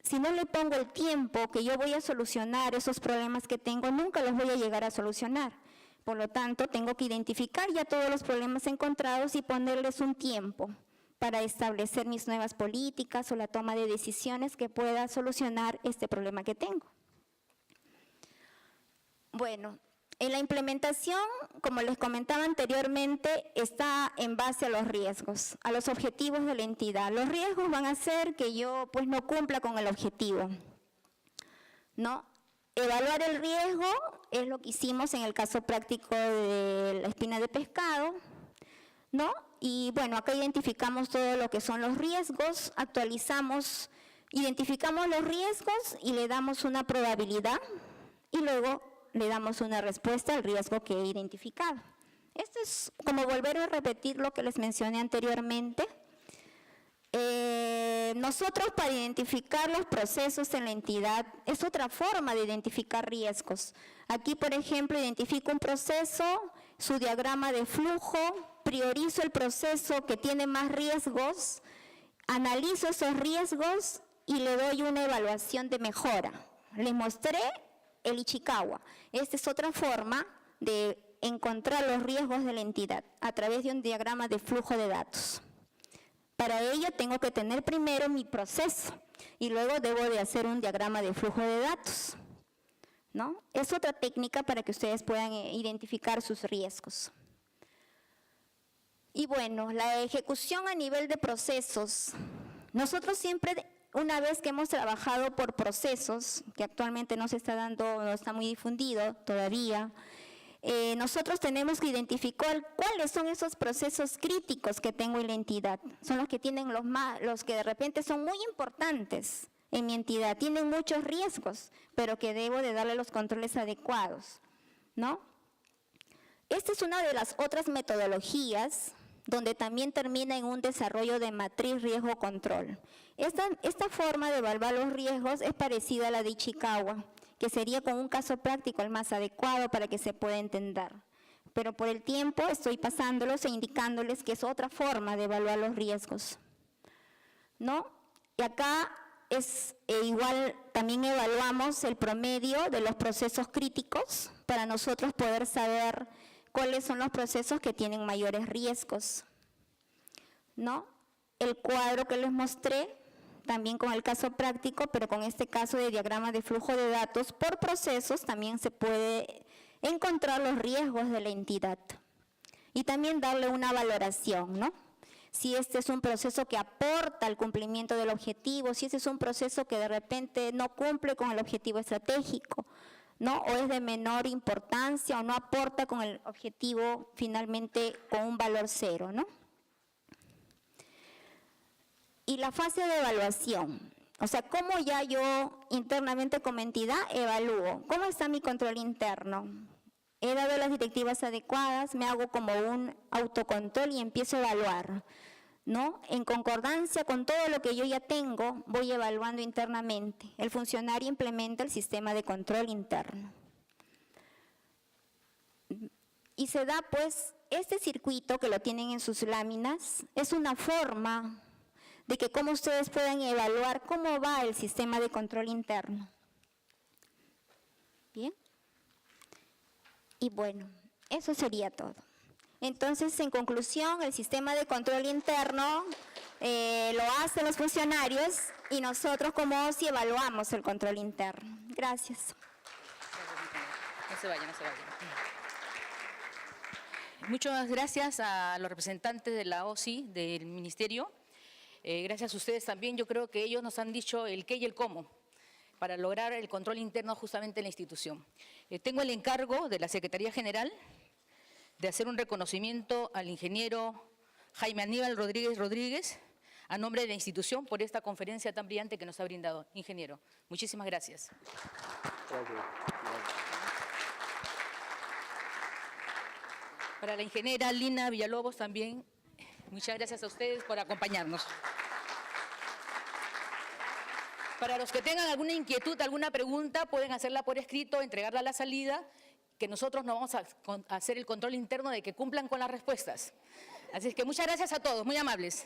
si no le pongo el tiempo que yo voy a solucionar esos problemas que tengo, nunca los voy a llegar a solucionar. Por lo tanto, tengo que identificar ya todos los problemas encontrados y ponerles un tiempo para establecer mis nuevas políticas o la toma de decisiones que pueda solucionar este problema que tengo. Bueno, en la implementación, como les comentaba anteriormente, está en base a los riesgos, a los objetivos de la entidad. Los riesgos van a hacer que yo pues no cumpla con el objetivo, ¿no? Evaluar el riesgo es lo que hicimos en el caso práctico de la espina de pescado, ¿no? Y bueno, acá identificamos todo lo que son los riesgos, identificamos los riesgos y le damos una probabilidad y luego le damos una respuesta al riesgo que he identificado. Esto es como volver a repetir lo que les mencioné anteriormente. Nosotros para identificar los procesos en la entidad es otra forma de identificar riesgos. Aquí, por ejemplo, identifico un proceso, su diagrama de flujo, priorizo el proceso que tiene más riesgos, analizo esos riesgos y le doy una evaluación de mejora. Les mostré el Ichikawa. Esta es otra forma de encontrar los riesgos de la entidad a través de un diagrama de flujo de datos. Para ello tengo que tener primero mi proceso y luego debo de hacer un diagrama de flujo de datos, ¿no? Es otra técnica para que ustedes puedan identificar sus riesgos. Y bueno, la ejecución a nivel de procesos. Nosotros siempre, una vez que hemos trabajado por procesos, que actualmente no se está dando, no está muy difundido todavía, nosotros tenemos que identificar cuáles son esos procesos críticos que tengo en la entidad. Son los que tienen los que de repente son muy importantes en mi entidad, tienen muchos riesgos, pero que debo de darle los controles adecuados, ¿no? Esta es una de las otras metodologías donde también termina en un desarrollo de matriz riesgo-control. Esta forma de evaluar los riesgos es parecida a la de Ichikawa, que sería con un caso práctico el más adecuado para que se pueda entender. Pero por el tiempo estoy pasándolos e indicándoles que es otra forma de evaluar los riesgos, ¿no? Y acá es igual, también evaluamos el promedio de los procesos críticos para nosotros poder saber cuáles son los procesos que tienen mayores riesgos, ¿no? El cuadro que les mostré, también con el caso práctico, pero con este caso de diagrama de flujo de datos, por procesos también se puede encontrar los riesgos de la entidad y también darle una valoración, ¿no? si este es un proceso que aporta al cumplimiento del objetivo, si este es un proceso que de repente no cumple con el objetivo estratégico, ¿no? O es de menor importancia o no aporta con el objetivo finalmente con un valor cero, ¿no? Y la fase de evaluación, o sea, ¿cómo ya yo internamente como entidad evalúo? ¿Cómo está mi control interno? He dado las directivas adecuadas, me hago como un autocontrol y empiezo a evaluar, ¿no? En concordancia con todo lo que yo ya tengo, voy evaluando internamente. El funcionario implementa el sistema de control interno. Y se da pues este circuito que lo tienen en sus láminas, es una forma de que cómo ustedes puedan evaluar cómo va el sistema de control interno. Bien. Y bueno, eso sería todo. Entonces, en conclusión, el sistema de control interno lo hacen los funcionarios y nosotros como OSI evaluamos el control interno. Gracias. No se vaya, no se vaya. Muchas gracias a los representantes de la OSI, del Ministerio. Gracias a ustedes también. Yo creo que ellos nos han dicho el qué y el cómo para lograr el control interno justamente en la institución. Tengo el encargo de la Secretaría General de hacer un reconocimiento al ingeniero Jaime Aníbal Rodríguez a nombre de la institución por esta conferencia tan brillante que nos ha brindado. Ingeniero, muchísimas gracias. Gracias. Para la ingeniera Lina Villalobos también, muchas gracias a ustedes por acompañarnos. Para los que tengan alguna inquietud, alguna pregunta, pueden hacerla por escrito, entregarla a la salida, que nosotros nos vamos a hacer el control interno de que cumplan con las respuestas. Así es que muchas gracias a todos, muy amables.